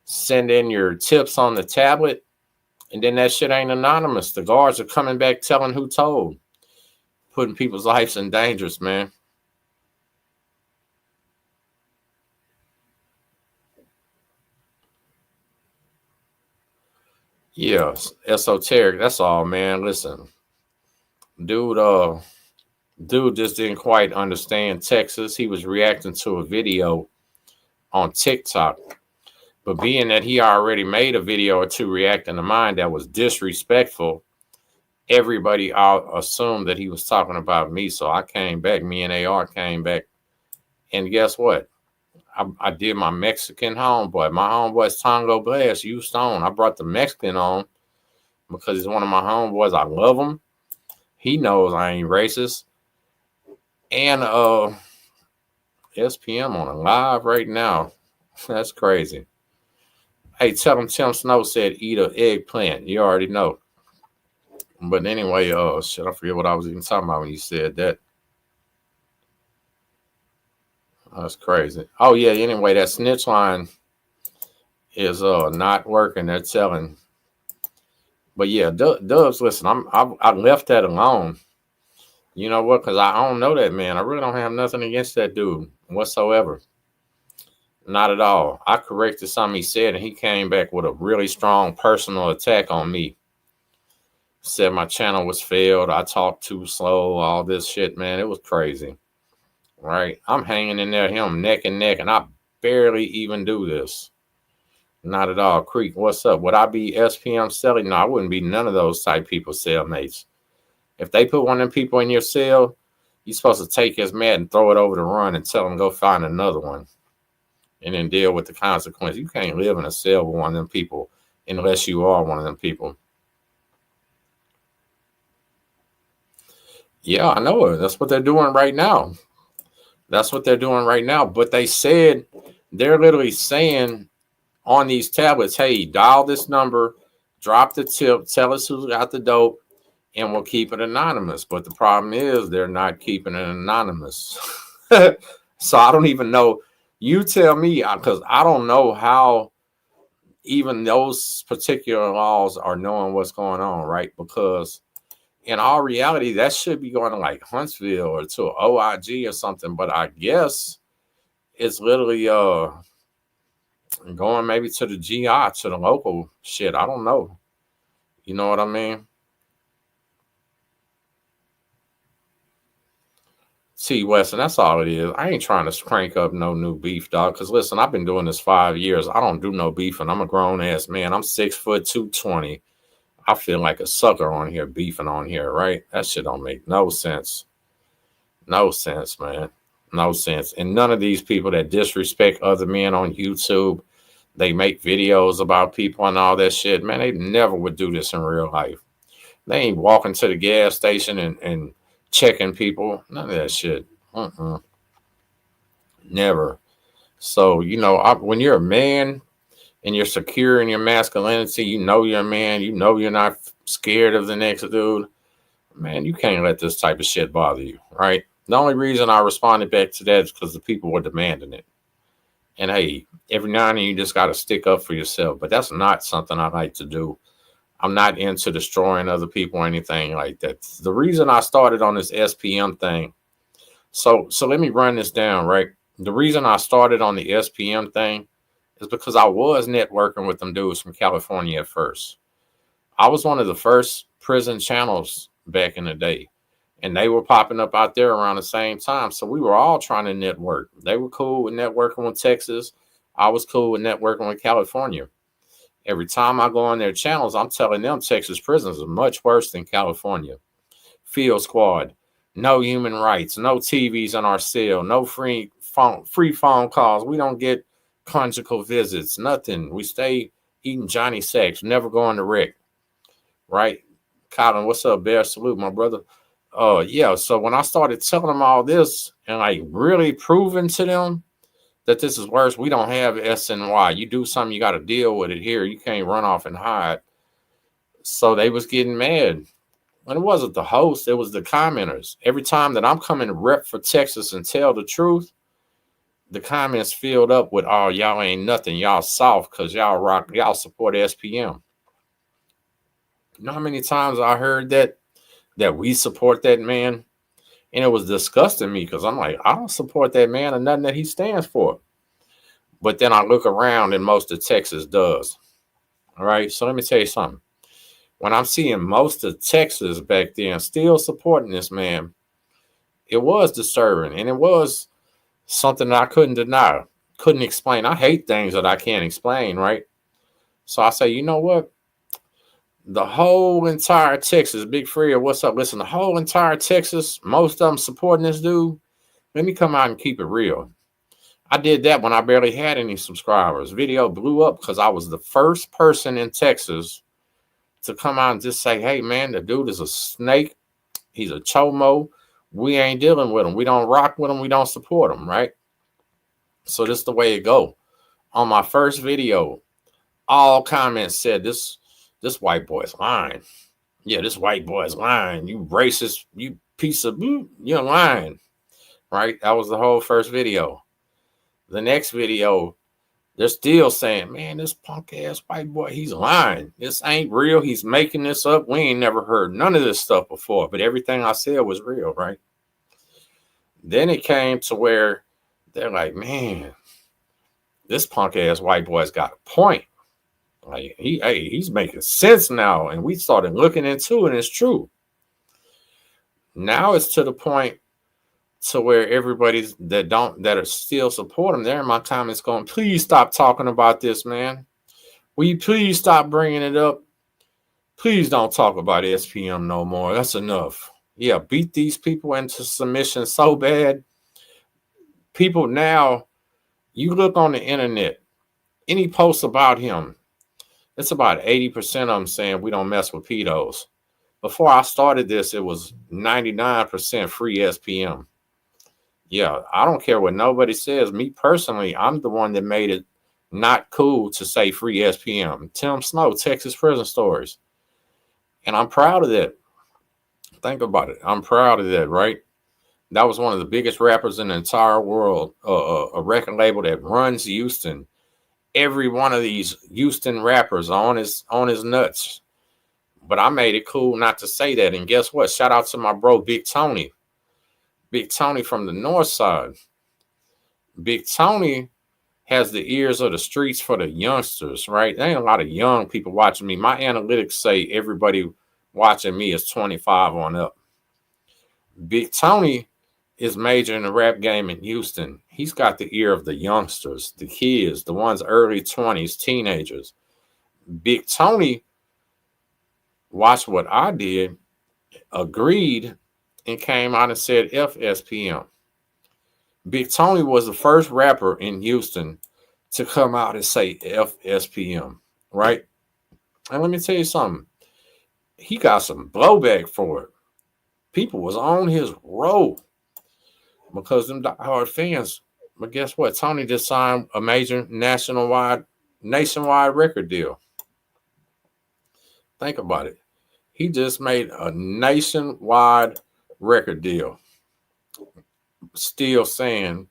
send in your tips on the tablet, and then that shit ain't anonymous. The guards are coming back telling who told, putting people's lives in danger, man. Yeah, esoteric. That's all, man. Listen, dude just didn't quite understand Texas. He was reacting to a video on TikTok. But being that he already made a video or two reacting to mine that was disrespectful, everybody assumed that he was talking about me. So I came back. Me and AR came back. And guess what? I did my Mexican homeboy. My homeboy's Tango Blast, you Stone. I brought the Mexican on because he's one of my homeboys. I love him. He knows I ain't racist. And SPM on a live right now. That's crazy. Hey, tell him Tim Snow said eat an eggplant. You already know. But anyway, shit, I forget what I was even talking about when you said that. That's crazy. Oh yeah. Anyway, that snitch line is not working. They're telling. But yeah, Dubs, listen, I left that alone. You know what? Because I don't know that man. I really don't have nothing against that dude whatsoever. Not at all. I corrected something he said, and he came back with a really strong personal attack on me. Said my channel was failed. I talked too slow. All this shit, man. It was crazy. Right? I'm hanging in there, him neck and neck, and I barely even do this. Not at all. Creek, what's up? Would I be SPM selling? No, I wouldn't be none of those type people cellmates. If they put one of them people in your cell, you're supposed to take his mat and throw it over the run and tell him go find another one and then deal with the consequences. You can't live in a cell with one of them people unless you are one of them people. Yeah, I know it. That's what they're doing right now. That's what they're doing right now. But they said, they're literally saying on these tablets, hey, dial this number, drop the tip, tell us who got the dope, and we'll keep it anonymous. But the problem is they're not keeping it anonymous. So I don't even know. You tell me, because I don't know how even those particular laws are knowing what's going on, right? Because in all reality, that should be going to like Huntsville or to OIG or something. But I guess it's literally going maybe to the GI, to the local shit. I don't know. You know what I mean? T West, and that's all it is. I ain't trying to crank up no new beef, dog. Because listen, I've been doing this 5 years. I don't do no beefing. I'm a grown ass man. I'm 6'2", 220. I feel like a sucker on here beefing on here, right? That shit don't make no sense. No sense, man. No sense. And none of these people that disrespect other men on YouTube, they make videos about people and all that shit, man, they never would do this in real life. They ain't walking to the gas station and checking people. None of that shit. Never. So, when you're a man and you're secure in your masculinity, you know you're a man, you know you're not scared of the next dude, man, you can't let this type of shit bother you, right? The only reason I responded back to that is because the people were demanding it. And hey, every now and then you just got to stick up for yourself. But that's not something I like to do. I'm not into destroying other people or anything like that. The reason I started on this SPM thing, so let me run this down, right? The reason I started on the SPM thing is because I was networking with them dudes from California at first. I was one of the first prison channels back in the day, and they were popping up out there around the same time. So we were all trying to network. They were cool with networking with Texas. I was cool with networking with California. Every time I go on their channels, I'm telling them Texas prisons are much worse than California. Field squad, no human rights, no TVs in our cell, no free phone calls. We don't get conjugal visits, nothing. We stay eating Johnny Sacks, never going to Rick. Right? Colin, what's up, Bear? Salute, my brother. Yeah, so when I started telling them all this and like really proving to them that this is worse, we don't have SNY. You do something, you got to deal with it here. You can't run off and hide. So they was getting mad. And it wasn't the host, it was the commenters. Every time that I'm coming to rep for Texas and tell the truth, the comments filled up with, oh, y'all ain't nothing. Y'all soft because y'all support SPM. You know how many times I heard that we support that man? And it was disgusting me because I'm like, I don't support that man or nothing that he stands for. But then I look around and most of Texas does. All right. So let me tell you something. When I'm seeing most of Texas back then still supporting this man, it was disturbing. And it was something that I couldn't deny, couldn't explain. I hate things that I can't explain, right? So I say, you know what? The whole entire Texas, Big Freer, what's up? Listen, the whole entire Texas, most of them supporting this dude. Let me come out and keep it real. I did that when I barely had any subscribers. Video blew up because I was the first person in Texas to come out and just say, hey, man, the dude is a snake. He's a chomo. We ain't dealing with him. We don't rock with him. We don't support him, right? So this is the way it go. On my first video, all comments said, this white boy's lying. Yeah, this white boy's lying. You racist, you piece of, you're lying. Right? That was the whole first video. The next video, they're still saying, man, this punk ass white boy, he's lying. This ain't real. He's making this up. We ain't never heard none of this stuff before, but everything I said was real, right? Then it came to where they're like, man, this punk ass white boy's got a point. Like he's making sense now. And we started looking into it, and it's true. Now it's to the point to where everybody's that are still supporting, they're in my comments going, please stop talking about this, man. Will you please stop bringing it up? Please don't talk about SPM no more. That's enough. Yeah, beat these people into submission so bad. People now, you look on the internet, any post about him, it's about 80% of them saying we don't mess with pedos. Before I started this, it was 99% free SPM. Yeah, I don't care what nobody says. Me personally, I'm the one that made it not cool to say free SPM. Tim Snow, Texas Prison Stories. And I'm proud of that. Think about it. I'm proud of that, right? That was one of the biggest rappers in the entire world. A record label that runs Houston. Every one of these Houston rappers on his nuts. But I made it cool not to say that. And guess what? Shout out to my bro Big Tony. Big Tony from the north side. Big Tony has the ears of the streets for the youngsters, right? There ain't a lot of young people watching me. My analytics say everybody watching me is 25 on up. Big Tony is major in the rap game in Houston. He's got the ear of the youngsters, the kids, the ones early 20s, teenagers. Big Tony watched what I did, agreed, and came out and said FSPM. Big Tony was the first rapper in Houston to come out and say FSPM, right? And let me tell you something. He got some blowback for it. People was on his road because them diehard fans. But guess what? Tony just signed a major nationwide record deal. Think about it. He just made a nationwide record deal. Still saying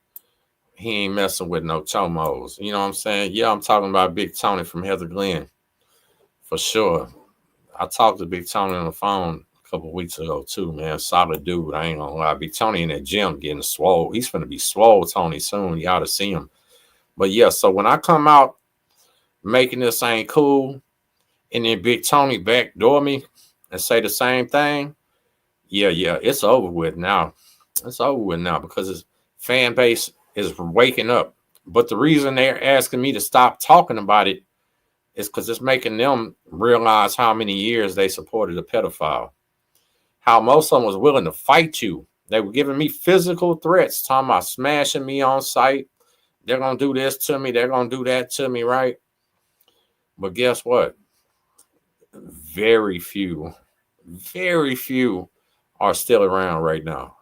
he ain't messing with no chomos. You know what I'm saying? Yeah, I'm talking about Big Tony from Heather Glen. For sure. I talked to Big Tony on the phone a couple of weeks ago too, man. Solid dude. I ain't gonna lie. Big Tony in that gym getting swole. He's gonna be swole, Tony, soon. You ought to see him. But yeah, so when I come out making this ain't cool, and then Big Tony backdoor me and say the same thing, yeah, it's over with now. It's over with now because his fan base is waking up. But the reason they're asking me to stop talking about it is because it's making them realize how many years they supported a pedophile. How most of them was willing to fight you. They were giving me physical threats, talking about smashing me on sight. They're going to do this to me. They're going to do that to me, right? But guess what? Very few are still around right now.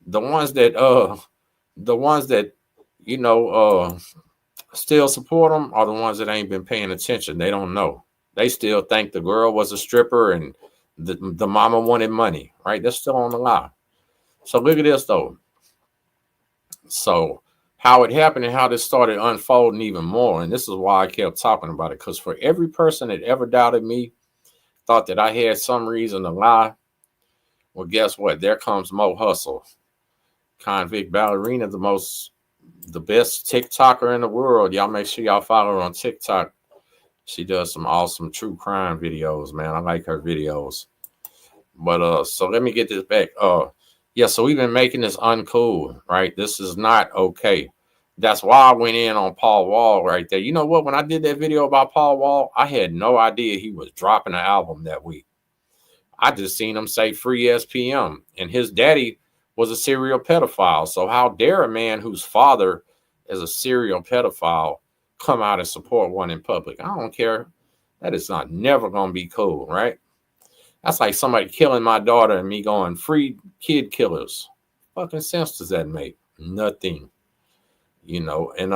The ones that still support them are the ones that ain't been paying attention. They don't know. They still think the girl was a stripper and the mama wanted money, right? They're still on the lie. So look at this though. So how it happened and how this started unfolding even more. And this is why I kept talking about it. Because for every person that ever doubted me, thought that I had some reason to lie, well, guess what? There comes Mo Hustle. Convict Ballerina, the best TikToker in the world. Y'all make sure y'all follow her on TikTok. She does some awesome true crime videos, man. I like her videos. But so let me get this back. Yeah, so we've been making this uncool, right? This is not okay. That's why I went in on Paul Wall right there. You know what? When I did that video about Paul Wall, I had no idea he was dropping an album that week. I just seen him say free SPM, and his daddy was a serial pedophile. So how dare a man whose father is a serial pedophile come out and support one in public? I don't care. That is not never going to be cool, right? That's like somebody killing my daughter and me going free kid killers. Fucking sense does that make? Nothing. You know, and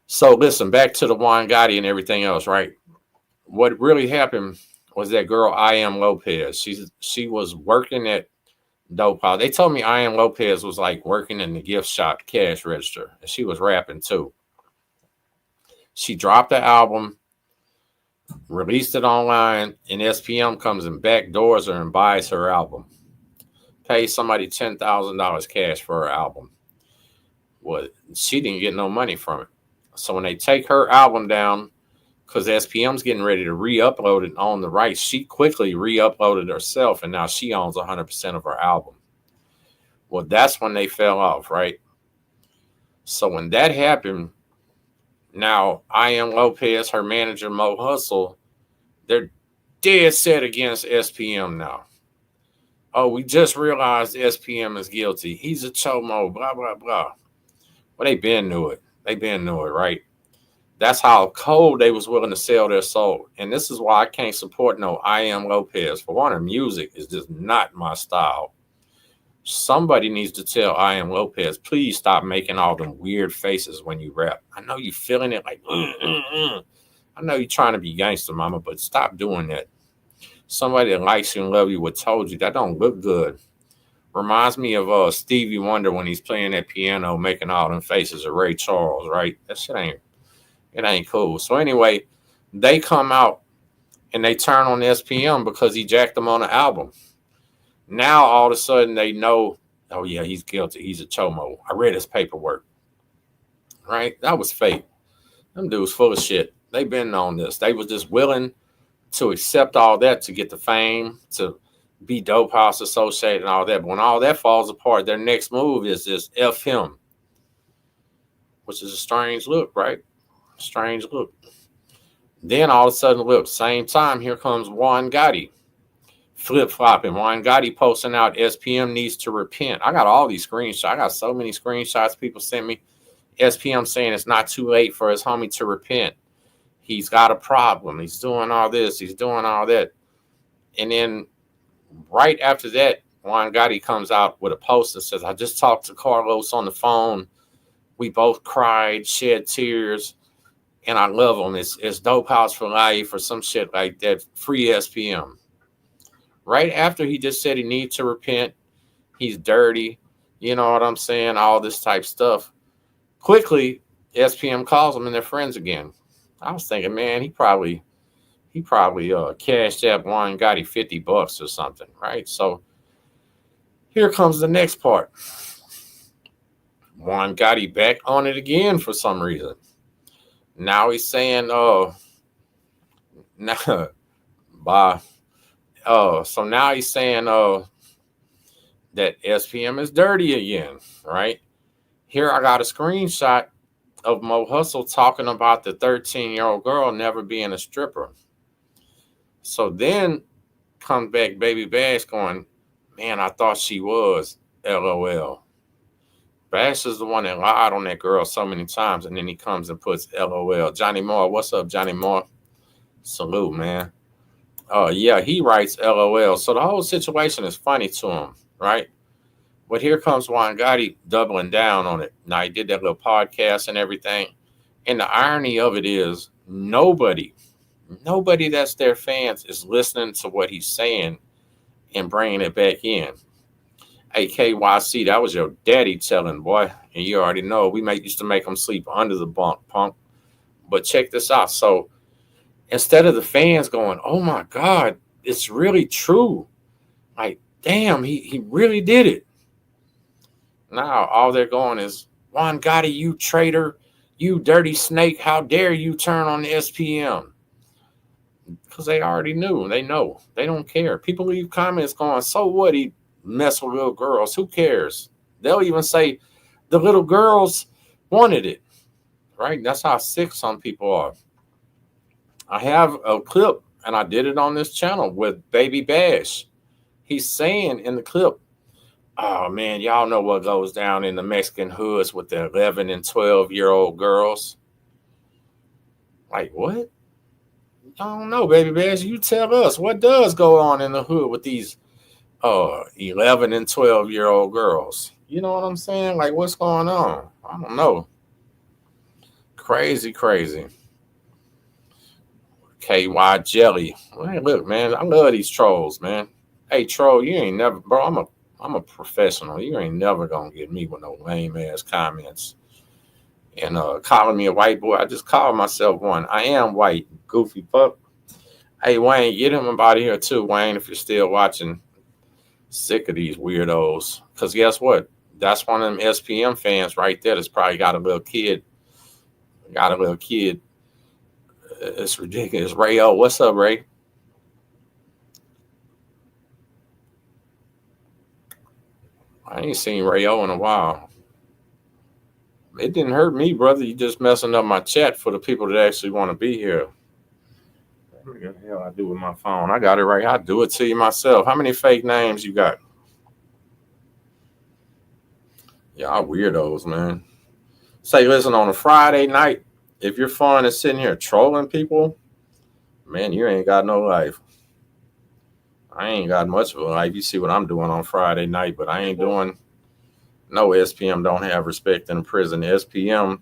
so listen, back to the Juan Gotti and everything else, right? What really happened was that girl I Am Lopez. She was working at Dop House. They told me I Am Lopez was like working in the gift shop cash register, and she was rapping too. She dropped the album, released it online, and SPM comes and backdoors her and buys her album. Pays somebody $10,000 cash for her album. Well, she didn't get no money from it. So when they take her album down, because SPM's getting ready to re-upload it on the rights, she quickly re-uploaded herself, and now she owns 100% of her album. Well, that's when they fell off, right? So when that happened, now I Am Lopez, her manager Mo Hustle, they're dead set against SPM now. Oh, we just realized SPM is guilty. He's a chomo, blah, blah, blah. Well, they been knew it. Right? That's how cold they was willing to sell their soul. And this is why I can't support no I Am Lopez. For one, her music is just not my style. Somebody needs to tell I Am Lopez, please stop making all them weird faces when you rap. I know you feeling it like, I know you're trying to be gangster, mama, but stop doing that. Somebody that likes you and love you would told you that don't look good. Reminds me of Stevie Wonder when he's playing that piano, making all them faces of Ray Charles, right? That shit ain't cool. So anyway, they come out and they turn on SPM because he jacked them on the album. Now all of a sudden they know, oh yeah, he's guilty. He's a chomo. I read his paperwork. Right? That was fake. Them dudes full of shit. They been on this. They was just willing to accept all that to get the fame, to be Dope House associated and all that. But when all that falls apart, their next move is this F him, which is a strange look, right? Strange look. Then all of a sudden, look, same time, here comes Juan Gotti. Flip-flopping. Juan Gotti posting out SPM needs to repent. I got all these screenshots. I got so many screenshots people sent me. SPM saying it's not too late for his homie to repent. He's got a problem. He's doing all this. He's doing all that. And then right after that, Juan Gotti comes out with a post that says, I just talked to Carlos on the phone. We both cried, shed tears, and I love him. It's Dope House for life or some shit like that. Free SPM. Right after he just said he needs to repent. He's dirty. You know what I'm saying? All this type stuff. Quickly, SPM calls them and they're friends again. I was thinking, man, he probably cashed out Juan Gotti $50 or something, right? So here comes the next part. Juan Gotti back on it again for some reason. Now he's saying, so now he's saying that SPM is dirty again, right? Here I got a screenshot of Mo Hustle talking about the 13-year-old girl never being a stripper. So then comes back Baby Bash going, man, I thought she was, LOL. Bash is the one that lied on that girl so many times, and then he comes and puts LOL. Johnny Moore, what's up, Johnny Moore? Salute, man. Yeah, he writes LOL. So the whole situation is funny to him, right? But here comes Juan Gotti doubling down on it. Now, he did that little podcast and everything. And the irony of it is nobody that's their fans is listening to what he's saying and bringing it back in. Hey, KYC, that was your daddy telling, boy. And you already know we used to make him sleep under the bunk, punk. But check this out. So instead of the fans going, oh, my God, it's really true. Like, damn, he really did it. Now, all they're going is, Juan Gotti, you traitor, you dirty snake, how dare you turn on the SPM? Because they already knew. They know. They don't care. People leave comments going, so what? He mess with little girls. Who cares? They'll even say the little girls wanted it, right? That's how sick some people are. I have a clip, and I did it on this channel with Baby Bash. He's saying in the clip, oh, man, y'all know what goes down in the Mexican hoods with the 11 and 12-year-old girls. Like, what? I don't know, Baby Bash. You tell us. What does go on in the hood with these 11 and 12-year-old girls? You know what I'm saying? Like, what's going on? I don't know. Crazy. KY Jelly. Hey, look, man, I love these trolls, man. Hey, troll, you ain't never, bro, I'm a professional. You ain't never gonna get me with no lame ass comments. And calling me a white boy, I just call myself one. I am white, goofy fuck. Hey, Wayne, get him about here too, Wayne, if you're still watching. Sick of these weirdos. Because guess what? That's one of them SPM fans right there that's probably got a little kid. It's ridiculous. Rayo, what's up, Ray? I ain't seen Rayo in a while. It didn't hurt me, brother. You just messing up my chat for the people that actually want to be here. What the hell I do with my phone? I got it right. I do it to you myself. How many fake names you got? Y'all weirdos, man. Say, listen, on a Friday night, if you're fun and sitting here trolling people, man, you ain't got no life. I ain't got much of a life. You see what I'm doing on Friday night, but I ain't doing no SPM don't have respect in prison. The SPM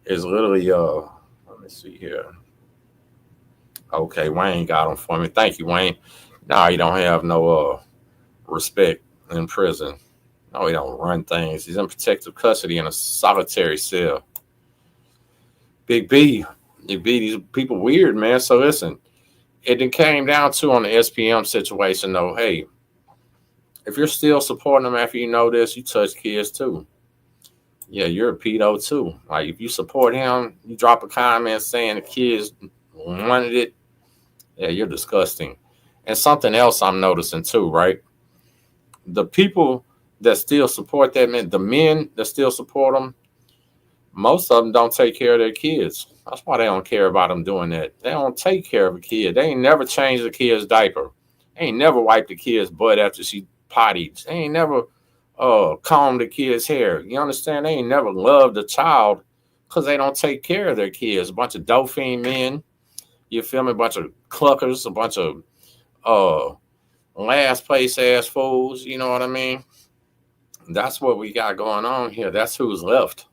is literally, let me see here. Okay, Wayne got them for me. Thank you, Wayne. No, you don't have no respect. in prison. No, he don't run things. He's in protective custody in a solitary cell. Big B. Big B, these people weird, man. So listen, it then came down to on the SPM situation, though, hey, if you're still supporting them after you know this, you touch kids too. Yeah, you're a pedo too. Like if you support him, you drop a comment saying the kids wanted it. Yeah, you're disgusting. And something else I'm noticing too, right? The people that still support that man, the men that still support them, most of them don't take care of their kids. That's why they don't care about them doing that. They don't take care of a kid. They ain't never changed the kid's diaper. They ain't never wiped the kid's butt after she potties. They ain't never combed the kid's hair. You understand? They ain't never loved a child because they don't take care of their kids. A bunch of Dauphine men, you feel me? A bunch of cluckers, a bunch of last place ass fools. You know what I mean? That's what we got going on here. That's who's left.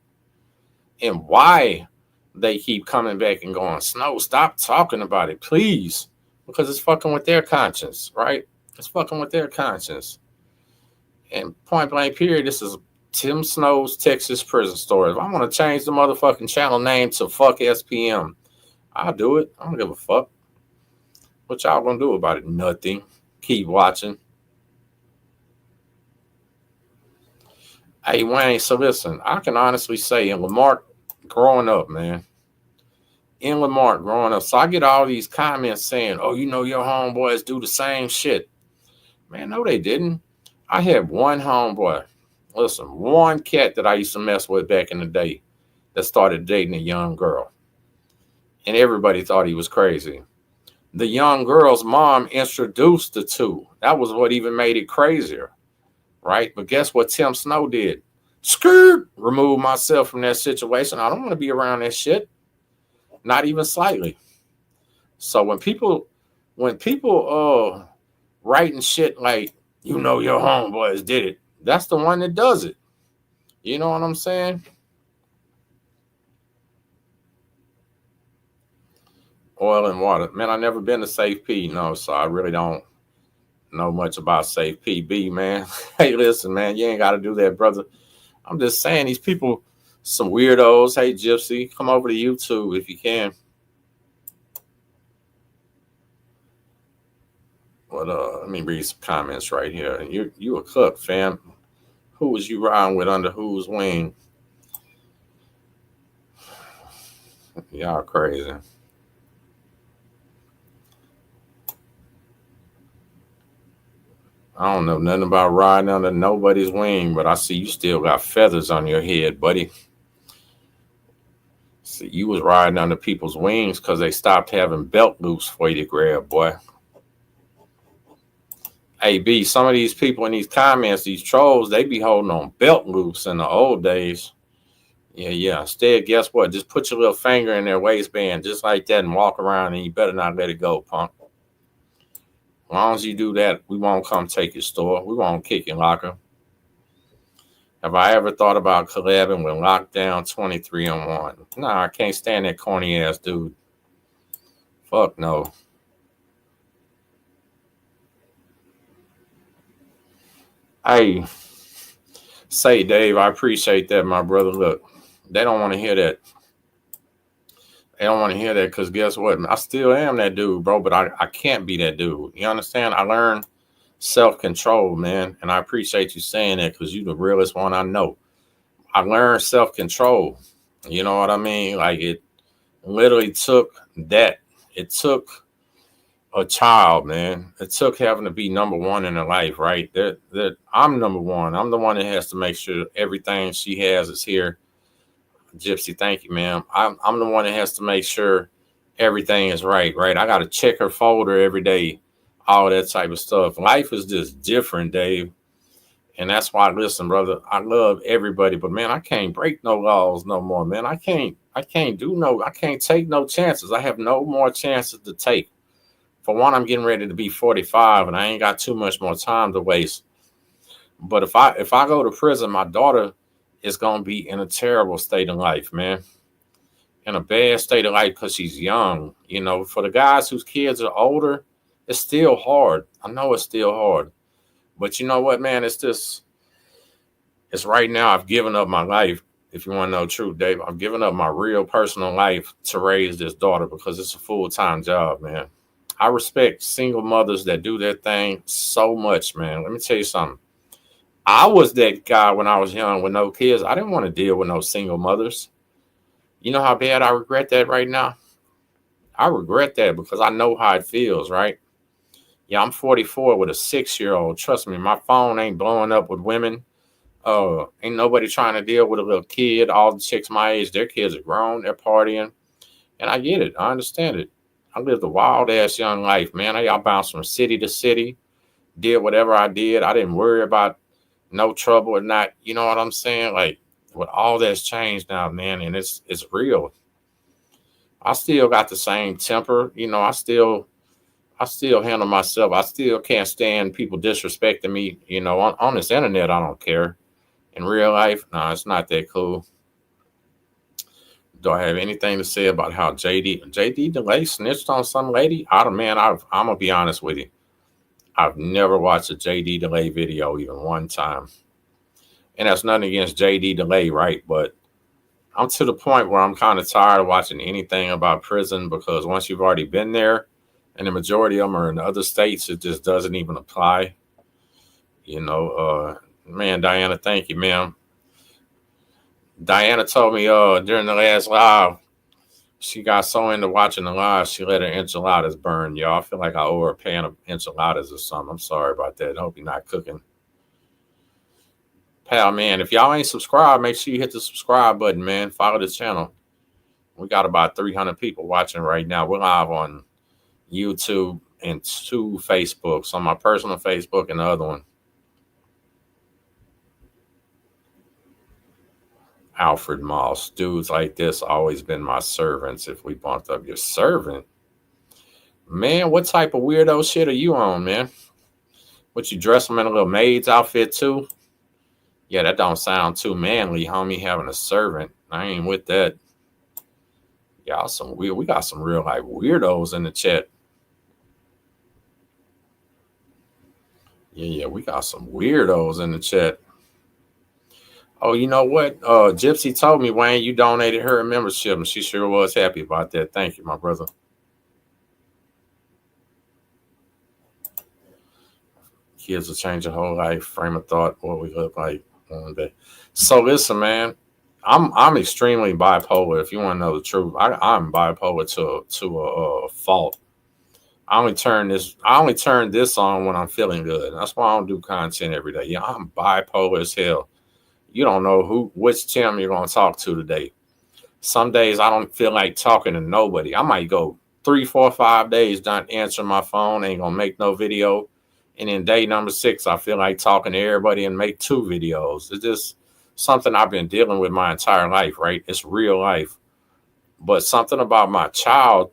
And why they keep coming back and going, Snow, stop talking about it, please. Because it's fucking with their conscience, right? It's fucking with their conscience. And point blank period, this is Tim Snow's Texas prison story. If I want to change the motherfucking channel name to fuck SPM, I'll do it. I don't give a fuck. What y'all gonna do about it? Nothing. Keep watching. Hey, Wayne, so listen, I can honestly say in Lamar growing up, man, so I get all these comments saying, oh, you know, your homeboys do the same shit. Man, no, they didn't. I had one homeboy, listen, one cat that I used to mess with back in the day that started dating a young girl. And everybody thought he was crazy. The young girl's mom introduced the two. That was what even made it crazier, right? But guess what Tim Snow did? Skirt, remove myself from that situation. I don't want to be around that shit. Not even slightly. So when people writing shit like, you know, your homeboys did it, that's the one that does it. You know what I'm saying? Oil and water. Man, I never been to Safe P, no, so I really don't know much about Safe PB, man. Hey, listen, man, you ain't got to do that, brother. I'm just saying these people, some weirdos. Hey, Gypsy, come over to YouTube if you can. But let me read some comments right here. You a cook, fam. Who was you riding with under whose wing? Y'all crazy. I don't know nothing about riding under nobody's wing, but I see you still got feathers on your head, buddy. See, you was riding under people's wings because they stopped having belt loops for you to grab, boy. Hey, B, some of these people in these comments, these trolls, they be holding on belt loops in the old days. Yeah. Instead, guess what? Just put your little finger in their waistband just like that and walk around, and you better not let it go, punk. As long as you do that, we won't come take your store. We won't kick your locker. Have I ever thought about collabing with Lockdown 23-on-1? Nah, I can't stand that corny ass dude. Fuck no. Hey, say, Dave, I appreciate that, my brother. Look, they don't want to hear that. They don't want to hear that because guess what? I still am that dude, bro, but I can't be that dude. You understand? I learned self-control, man, and I appreciate you saying that because you're the realest one I know. I learned self-control. You know what I mean? Like it literally took that. It took a child, man. It took having to be number one in her life, right? That I'm number one. I'm the one that has to make sure everything she has is here. Gypsy, thank you, ma'am. I'm the one that has to make sure everything is right? I got to check her folder every day, all that type of stuff. Life is just different, Dave. And that's why, listen, brother, I love everybody, but man, I can't break no laws no more, man. I can't take no chances. I have no more chances to take. For one, I'm getting ready to be 45 and I ain't got too much more time to waste. But if I go to prison, my daughter is going to be in a terrible state of life, man. In a bad state of life because she's young. You know, for the guys whose kids are older, it's still hard. I know it's still hard. But you know what, man? It's right now. I've given up my life. If you want to know the truth, Dave, I've given up my real personal life to raise this daughter because it's a full-time job, man. I respect single mothers that do their thing so much, man. Let me tell you something. I was that guy when I was young with no kids. I didn't want to deal with no single mothers. You know how bad I regret that right now? I regret that because I know how it feels, right? Yeah, I'm 44 with a 6-year-old. Trust me, my phone ain't blowing up with women. Ain't nobody trying to deal with a little kid. All the chicks my age, their kids are grown, they're partying. And I get it. I understand it. I lived a wild ass young life, man. I bounced from city to city, did whatever I did. I didn't worry about no trouble or not. You know what I'm saying? Like, with all that's changed now, man, and it's real. I still got the same temper. You know, I still handle myself. I still can't stand people disrespecting me. You know, on this internet, I don't care. In real life, no, it's not that cool. Do I have anything to say about how JD DeLay snitched on some lady? I'm gonna be honest with you. I've never watched a JD DeLay video even one time, and that's nothing against JD DeLay, right? But I'm to the point where I'm kind of tired of watching anything about prison because once you've already been there, and the majority of them are in other states, it just doesn't even apply. You know, man, Diana, thank you, ma'am. Diana told me during the last live, she got so into watching the live, she let her enchiladas burn, y'all. I feel like I owe her a pan of enchiladas or something. I'm sorry about that. I hope you're not cooking. Pal, man, if y'all ain't subscribed, make sure you hit the subscribe button, man. Follow the channel. We got about 300 people watching right now. We're live on YouTube and 2 Facebooks, on my personal Facebook and the other one. Alfred Moss. Dudes like this always been my servants. If we bumped up your servant, man, what type of weirdo shit are you on, man? What, you dress them in a little maid's outfit too? Yeah, that don't sound too manly, homie, having a servant. I ain't with that. Y'all some weird. We got some real like weirdos in the chat. Yeah, we got some weirdos in the chat. Oh, you know what? Gypsy told me, Wayne, you donated her a membership, and she sure was happy about that. Thank you, my brother. Kids will change your whole life, frame of thought, what we look like one day. So listen, man, I'm extremely bipolar. If you want to know the truth, I'm bipolar to a fault. I only turn this on when I'm feeling good. That's why I don't do content every day. Yeah, I'm bipolar as hell. You don't know which Tim you're gonna talk to today. Some days I don't feel like talking to nobody. I might go 3, 4, 5 days not answering my phone, ain't gonna make no video. And then day number 6, I feel like talking to everybody and make 2 videos. It's just something I've been dealing with my entire life, right? It's real life. But something about my child,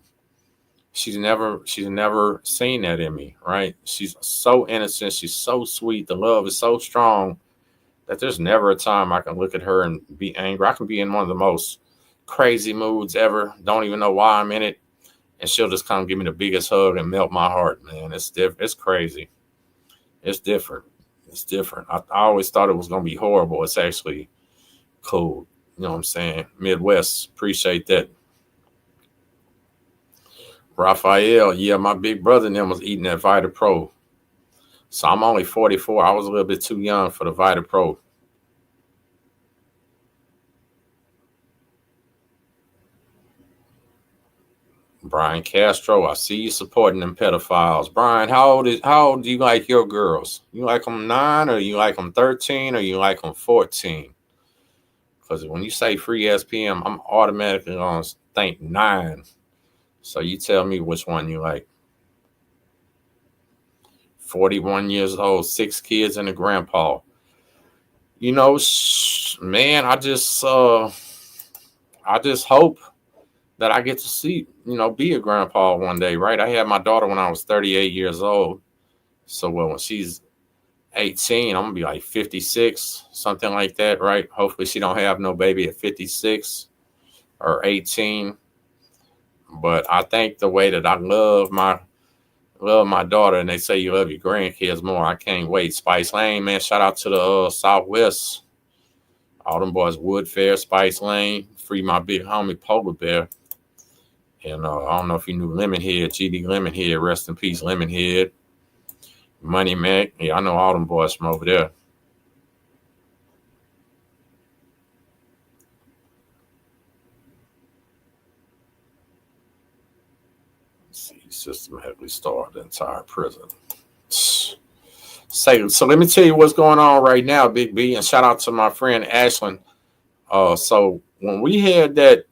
she's never seen that in me, right? She's so innocent, she's so sweet, the love is so strong that there's never a time I can look at her and be angry. I can be in one of the most crazy moods ever, don't even know why I'm in it, and she'll just come give me the biggest hug and melt my heart, man. It's crazy. It's different. It's different. I always thought it was going to be horrible. It's actually cool. You know what I'm saying? Midwest, appreciate that. Raphael, yeah, my big brother and them was eating that Vita Pro. So I'm only 44. I was a little bit too young for the Vita Pro. Brian Castro, I see you supporting them pedophiles. Brian, how old do you like your girls? You like them 9, or you like them 13, or you like them 14? Because when you say free SPM, I'm automatically going to think 9. So you tell me which one you like. 41 years old, 6 kids, and a grandpa. You know, man, I just hope that I get to see, be a grandpa one day, right? I had my daughter when I was 38 years old. So, when she's 18, I'm going to be like 56, something like that, right? Hopefully she don't have no baby at 56 or 18. But I think the way that I love my Love my daughter, and they say you love your grandkids more. I can't wait. Spice Lane, man. Shout out to the Southwest. All them boys, Wood Fair, Spice Lane. Free my big homie Polar Bear. And I don't know if you knew Lemonhead, GD Lemonhead. Rest in peace, Lemonhead. Money Mac. Yeah, I know all them boys from over there. Systematically starved the entire prison. So let me tell you what's going on right now, Big B, and shout out to my friend Ashlyn. So when we had that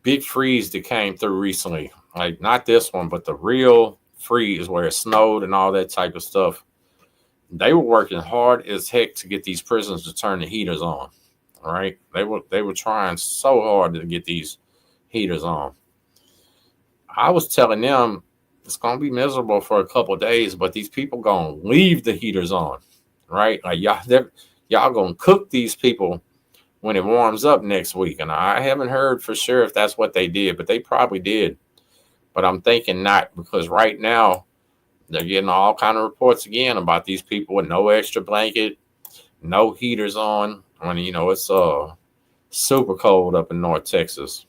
big freeze that came through recently, like not this one, but the real freeze where it snowed and all that type of stuff, they were working hard as heck to get these prisons to turn the heaters on. All right, they were trying so hard to get these heaters on. I was telling them it's gonna be miserable for a couple of days, but these people gonna leave the heaters on, right? Like y'all gonna cook these people when it warms up next week. And I haven't heard for sure if that's what they did, but they probably did. But I'm thinking not, because right now they're getting all kind of reports again about these people with no extra blanket, no heaters on. When it's super cold up in North Texas.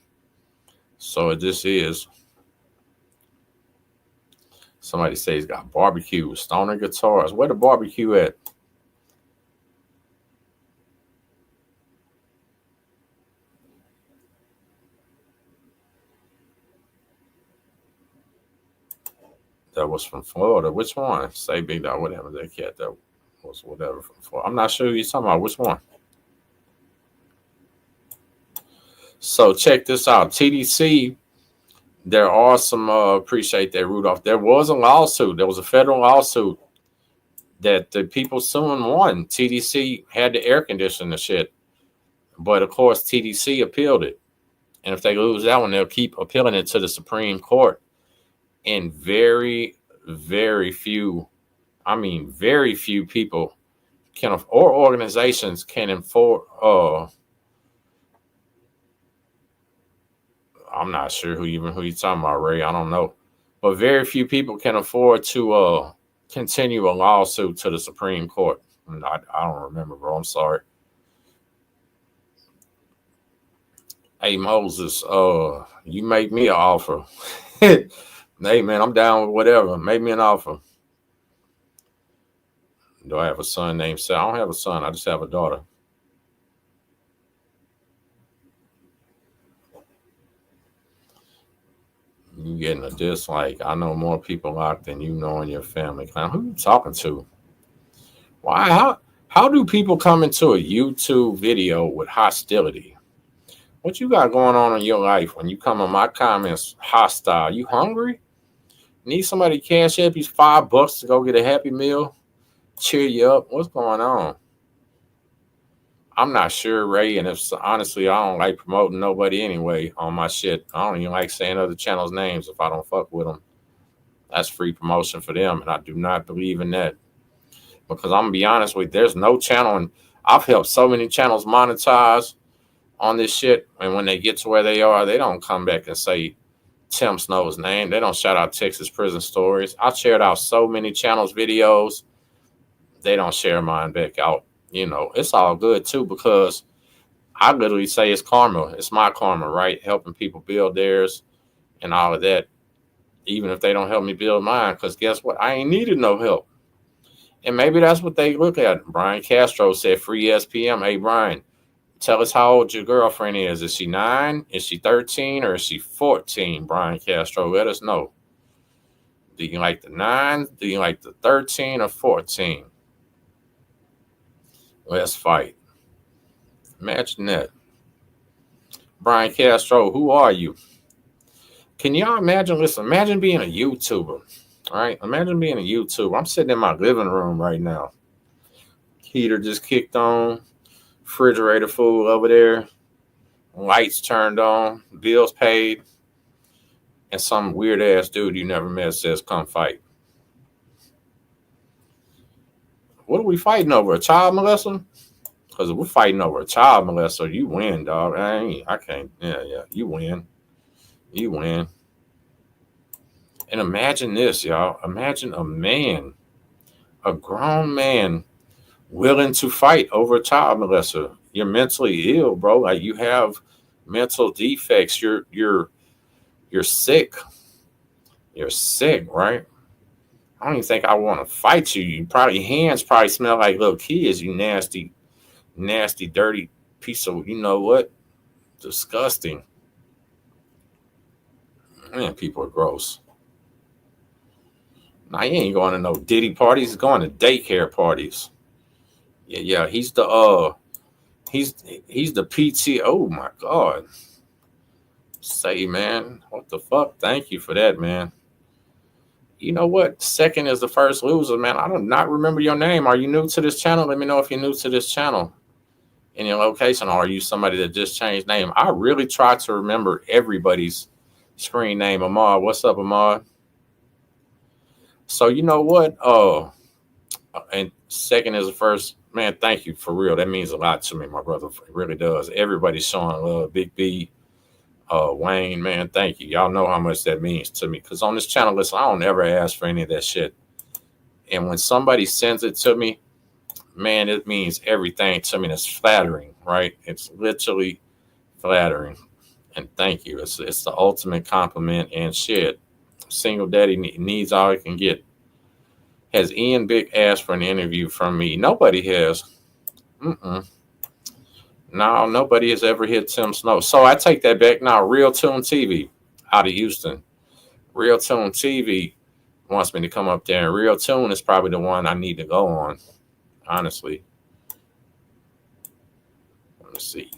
So it just is. Somebody says he's got barbecue, stoner guitars. Where the barbecue at? That was from Florida. Which one? Say Big Dog, whatever that cat that was whatever from Florida. I'm not sure who you're talking about. Which one? So check this out. TDC, there are some, appreciate that, Rudolph. There was a lawsuit. There was a federal lawsuit that the people suing won. TDC had to air condition the shit. But of course, TDC appealed it. And if they lose that one, they'll keep appealing it to the Supreme Court. And very, very few people can, or organizations can enforce. I'm not sure who you're talking about, Ray. I don't know. But very few people can afford to continue a lawsuit to the Supreme Court. I don't remember, bro. I'm sorry. Hey, Moses, you make me an offer. Hey, man, I'm down with whatever. Make me an offer. Do I have a son named Sal? I don't have a son. I just have a daughter. You getting a dislike. I know more people locked than you know in your family. Clown, who you talking to? Why? How do people come into a YouTube video with hostility? What you got going on in your life when you come in my comments hostile? You hungry? Need somebody to cash up you $5 to go get a Happy Meal? Cheer you up? What's going on? I'm not sure, Ray, and if honestly, I don't like promoting nobody anyway on my shit. I don't even like saying other channels' names if I don't fuck with them. That's free promotion for them, and I do not believe in that. Because I'm gonna be honest with you, there's no channel, and I've helped so many channels monetize on this shit, and when they get to where they are, they don't come back and say Tim Snow's name. They don't shout out Texas prison stories. I shared out so many channels' videos. They don't share mine back out. It's all good too, because I literally say it's karma. It's my karma, right? Helping people build theirs and all of that, even if they don't help me build mine, because guess what? I ain't needed no help. And maybe that's what they look at. Brian Castro said, free SPM. Hey, Brian, tell us how old your girlfriend is. Is she 9? Is she 13? Or is she 14? Brian Castro, let us know. Do you like the 9? Do you like the 13 or 14? Let's fight. Imagine that. Brian Castro, who are you? Can y'all imagine? Listen, imagine being a YouTuber. All right? Imagine being a YouTuber. I'm sitting in my living room right now. Heater just kicked on. Refrigerator full over there. Lights turned on. Bills paid. And some weird ass dude you never met says, come fight. What are we fighting over? A child molester? Because if we're fighting over a child molester, you win, dog. I can't. Yeah. You win. You win. And imagine this, y'all. Imagine a man, a grown man, willing to fight over a child molester. You're mentally ill, bro. Like you have mental defects. You're sick. You're sick, right? I don't even think I want to fight you. You probably hands probably smell like little kids. You nasty, nasty, dirty piece of you know what? Disgusting. Man, people are gross. Now he ain't going to no Diddy parties. He's going to daycare parties. Yeah. He's the he's the PT. Oh my God. Say, man, what the fuck? Thank you for that, man. You know what? Second is the first loser, man. I do not remember your name. Are you new to this channel? Let me know if you're new to this channel. In your location, or are you somebody that just changed name? I really try to remember everybody's screen name. Ahmad, what's up, Ahmad? So you know what? And second is the first. Man, thank you for real. That means a lot to me, my brother. It really does. Everybody's showing love. Big B, Wayne, man, thank you. Y'all know how much that means to me. Because on this channel, listen, I don't ever ask for any of that shit. And when somebody sends it to me, man, it means everything to me. It's flattering, right? It's literally flattering. And thank you. It's the ultimate compliment and shit. Single daddy needs all he can get. Has Ian Big asked for an interview from me? Nobody has. No, nobody has ever hit Tim Snow. So I take that back now. Real Tune TV out of Houston. Real Tune TV wants me to come up there. And Real Tune is probably the one I need to go on, honestly. Let me see.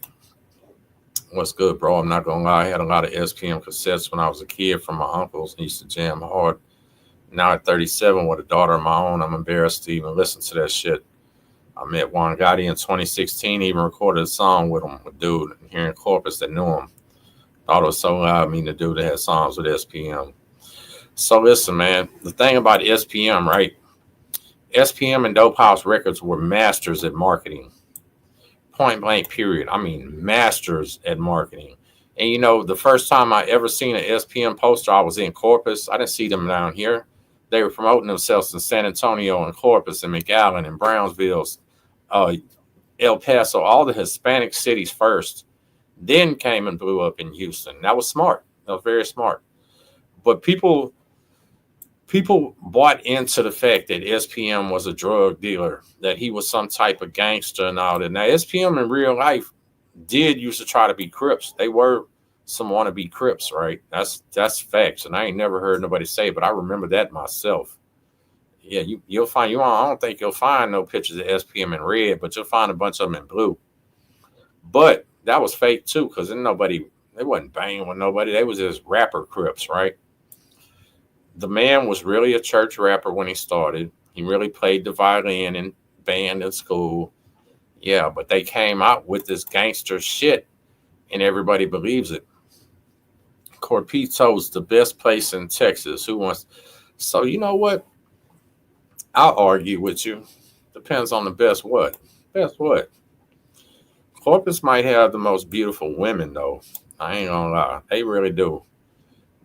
What's good, bro? I'm not going to lie. I had a lot of SPM cassettes when I was a kid from my uncles and used to jam hard. Now at 37 with a daughter of my own, I'm embarrassed to even listen to that shit. I met Juan Gotti in 2016, even recorded a song with him, a dude here in Corpus that knew him. Thought it was so loud, me, the dude that had songs with SPM. So listen, man, the thing about SPM, right? SPM and Dop House Records were masters at marketing. Point blank, period. I mean, masters at marketing. And you know, the first time I ever seen an SPM poster, I was in Corpus. I didn't see them down here. They were promoting themselves in San Antonio and Corpus and McAllen and Brownsville, El Paso, all the Hispanic cities first, then came and blew up in Houston. That was smart. That was very smart. But people bought into the fact that SPM was a drug dealer, that he was some type of gangster and all that. Now, SPM in real life did used to try to be Crips. They were some wannabe Crips, right? That's facts. And I ain't never heard nobody say it, but I remember that myself. Yeah, you'll find I don't think you'll find no pictures of SPM in red, but you'll find a bunch of them in blue. But that was fake too, because they wasn't banging with nobody. They was just rapper Crips, right? The man was really a church rapper when he started. He really played the violin in band in school. Yeah, but they came out with this gangster shit, and everybody believes it. Corpito's the best place in Texas. Who wants? So you know what? I'll argue with you. Depends on the best what. Best what? Corpus might have the most beautiful women, though. I ain't gonna lie. They really do.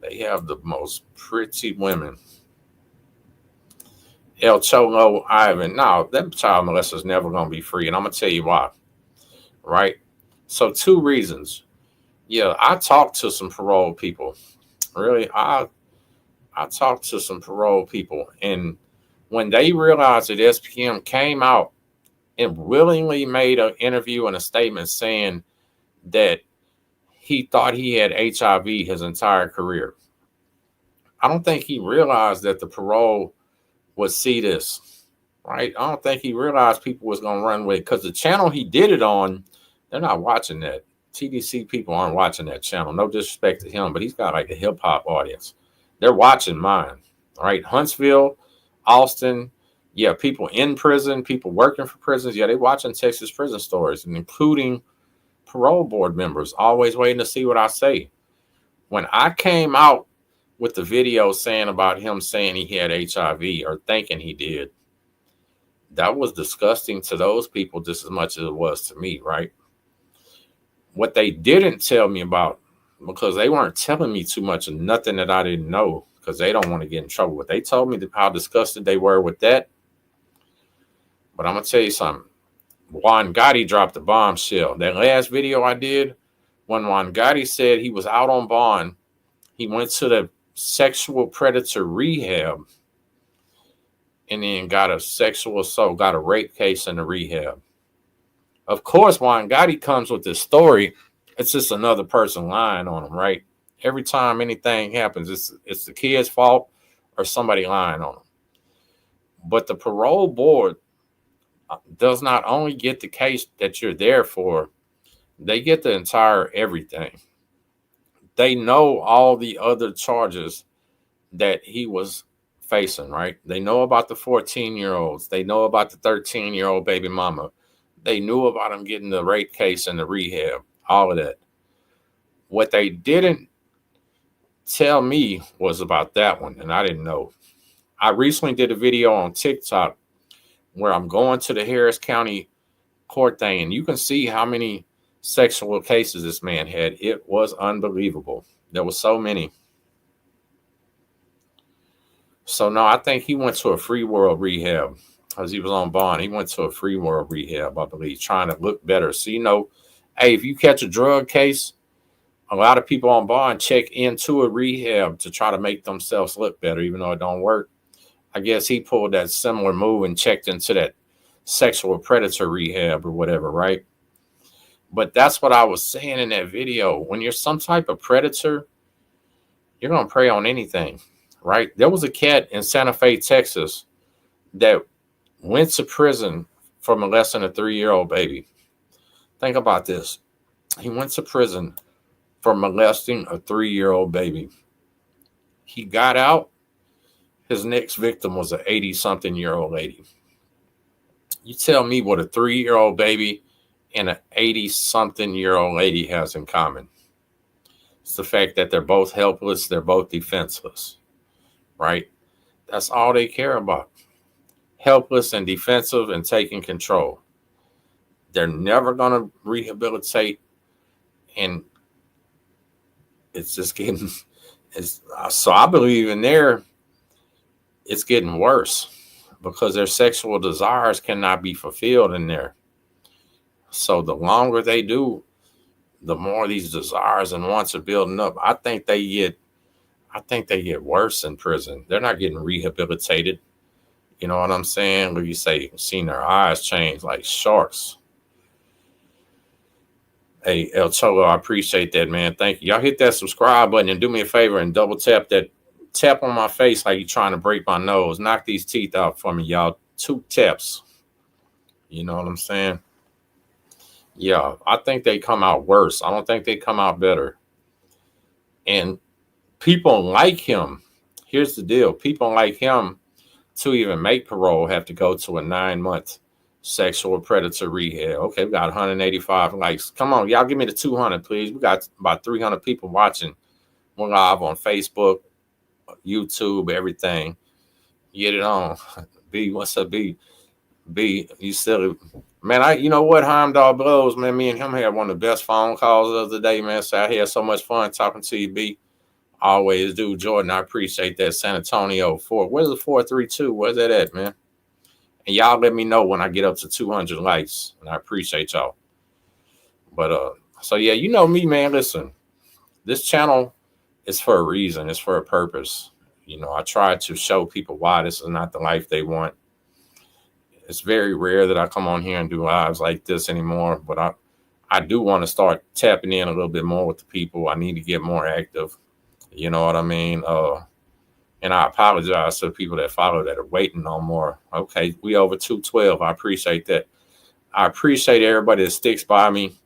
They have the most pretty women. El Cholo Ivan. No, that child molester's never gonna be free. And I'm gonna tell you why. Right? So 2 reasons. Yeah, I talked to some parole people. Really, I talked to some parole people, and when they realized that SPM came out and willingly made an interview and a statement saying that he thought he had HIV his entire career, I don't think he realized that the parole would see this, right? I don't think he realized people was going to run with it, because the channel he did it on, they're not watching that. TDC people aren't watching that channel. No disrespect to him, but he's got like a hip hop audience. They're watching mine, right? Huntsville, Austin, yeah, people in prison, people working for prisons. Yeah, they watching Texas prison stories, and including parole board members, always waiting to see what I say. When I came out with the video saying about him saying he had HIV or thinking he did, that was disgusting to those people just as much as it was to me, right? What they didn't tell me about, because they weren't telling me too much of nothing that I didn't know, because they don't want to get in trouble. But they told me how disgusted they were with that. But I'm going to tell you something. Juan Gotti dropped the bombshell. That last video I did, when Juan Gotti said he was out on bond, he went to the sexual predator rehab and then got a sexual assault, got a rape case in the rehab. Of course, Juan Gotti comes with this story. It's just another person lying on him, right? Every time anything happens, it's the kid's fault or somebody lying on him. But the parole board does not only get the case that you're there for, they get the entire everything. They know all the other charges that he was facing, right? They know about the 14-year-olds. They know about the 13-year-old baby mama. They knew about him getting the rape case and the rehab, all of that. What they didn't tell me was about that one, and I didn't know. I recently did a video on TikTok where I'm going to the Harris County court thing, and you can see how many sexual cases this man had. It was unbelievable. There were so many. So no, I think he went to a free world rehab because he was on bond. He went to a free world rehab, I believe, trying to look better. So, hey, if you catch a drug case, a lot of people on bond check into a rehab to try to make themselves look better, even though it don't work. I guess he pulled that similar move and checked into that sexual predator rehab or whatever, right? But that's what I was saying in that video. When you're some type of predator, you're going to prey on anything, right? There was a cat in Santa Fe, Texas, that went to prison for molesting a 3-year-old baby. Think about this. He went to prison for molesting a 3-year-old baby. He got out. His next victim was an 80-something-year-old lady. You tell me what a 3-year-old baby and an 80-something-year-old lady has in common. It's the fact that they're both helpless, they're both defenseless, right? That's all they care about. Helpless and defensive and taking control. They're never going to rehabilitate, and it's just getting, so I believe in there, it's getting worse because their sexual desires cannot be fulfilled in there. So the longer they do, the more these desires and wants are building up. I think they get worse in prison. They're not getting rehabilitated. You know what I'm saying? Like you say, seeing their eyes change like sharks. Hey, El Cholo, I appreciate that, man. Thank you. Y'all hit that subscribe button and do me a favor and double tap on my face like you're trying to break my nose. Knock these teeth out for me, y'all. 2 taps. You know what I'm saying? Yeah, I think they come out worse. I don't think they come out better. And people like him, here's the deal. People like him, to even make parole, have to go to a 9-month sexual predator rehab. Okay, we got 185 likes. Come on, y'all give me the 200, please. We got about 300 people watching. We're live on Facebook, YouTube, everything. Get it on. B, what's up, B? B, you silly. Man, you know what, Heimdall Blows, man, me and him had one of the best phone calls of the other day, man. So I had so much fun talking to you, B. Always do, Jordan. I appreciate that. San Antonio, where's the 432? Where's that at, man? And y'all let me know when I get up to 200 likes, and I appreciate y'all. But, so yeah, you know me, man. Listen, this channel is for a reason. It's for a purpose. You know, I try to show people why this is not the life they want. It's very rare that I come on here and do lives like this anymore, but I do want to start tapping in a little bit more with the people. I need to get more active. You know what I mean? And I apologize to the people that follow that are waiting on more. Okay, we over 212. I appreciate that. I appreciate everybody that sticks by me.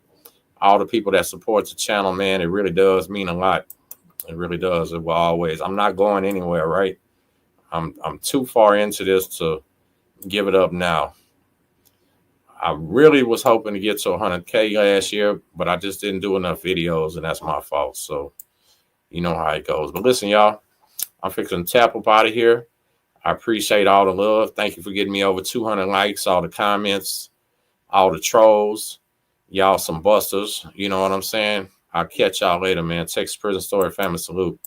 All the people that support the channel, man. It really does mean a lot. It really does. It will always. I'm not going anywhere, right? I'm too far into this to give it up now. I really was hoping to get to 100K last year, but I just didn't do enough videos, and that's my fault. So you know how it goes. But listen, y'all, I'm fixing to tap up out of here. I appreciate all the love. Thank you for getting me over 200 likes, all the comments, all the trolls. Y'all some busters. You know what I'm saying? I'll catch y'all later, man. Texas Prison Story family salute.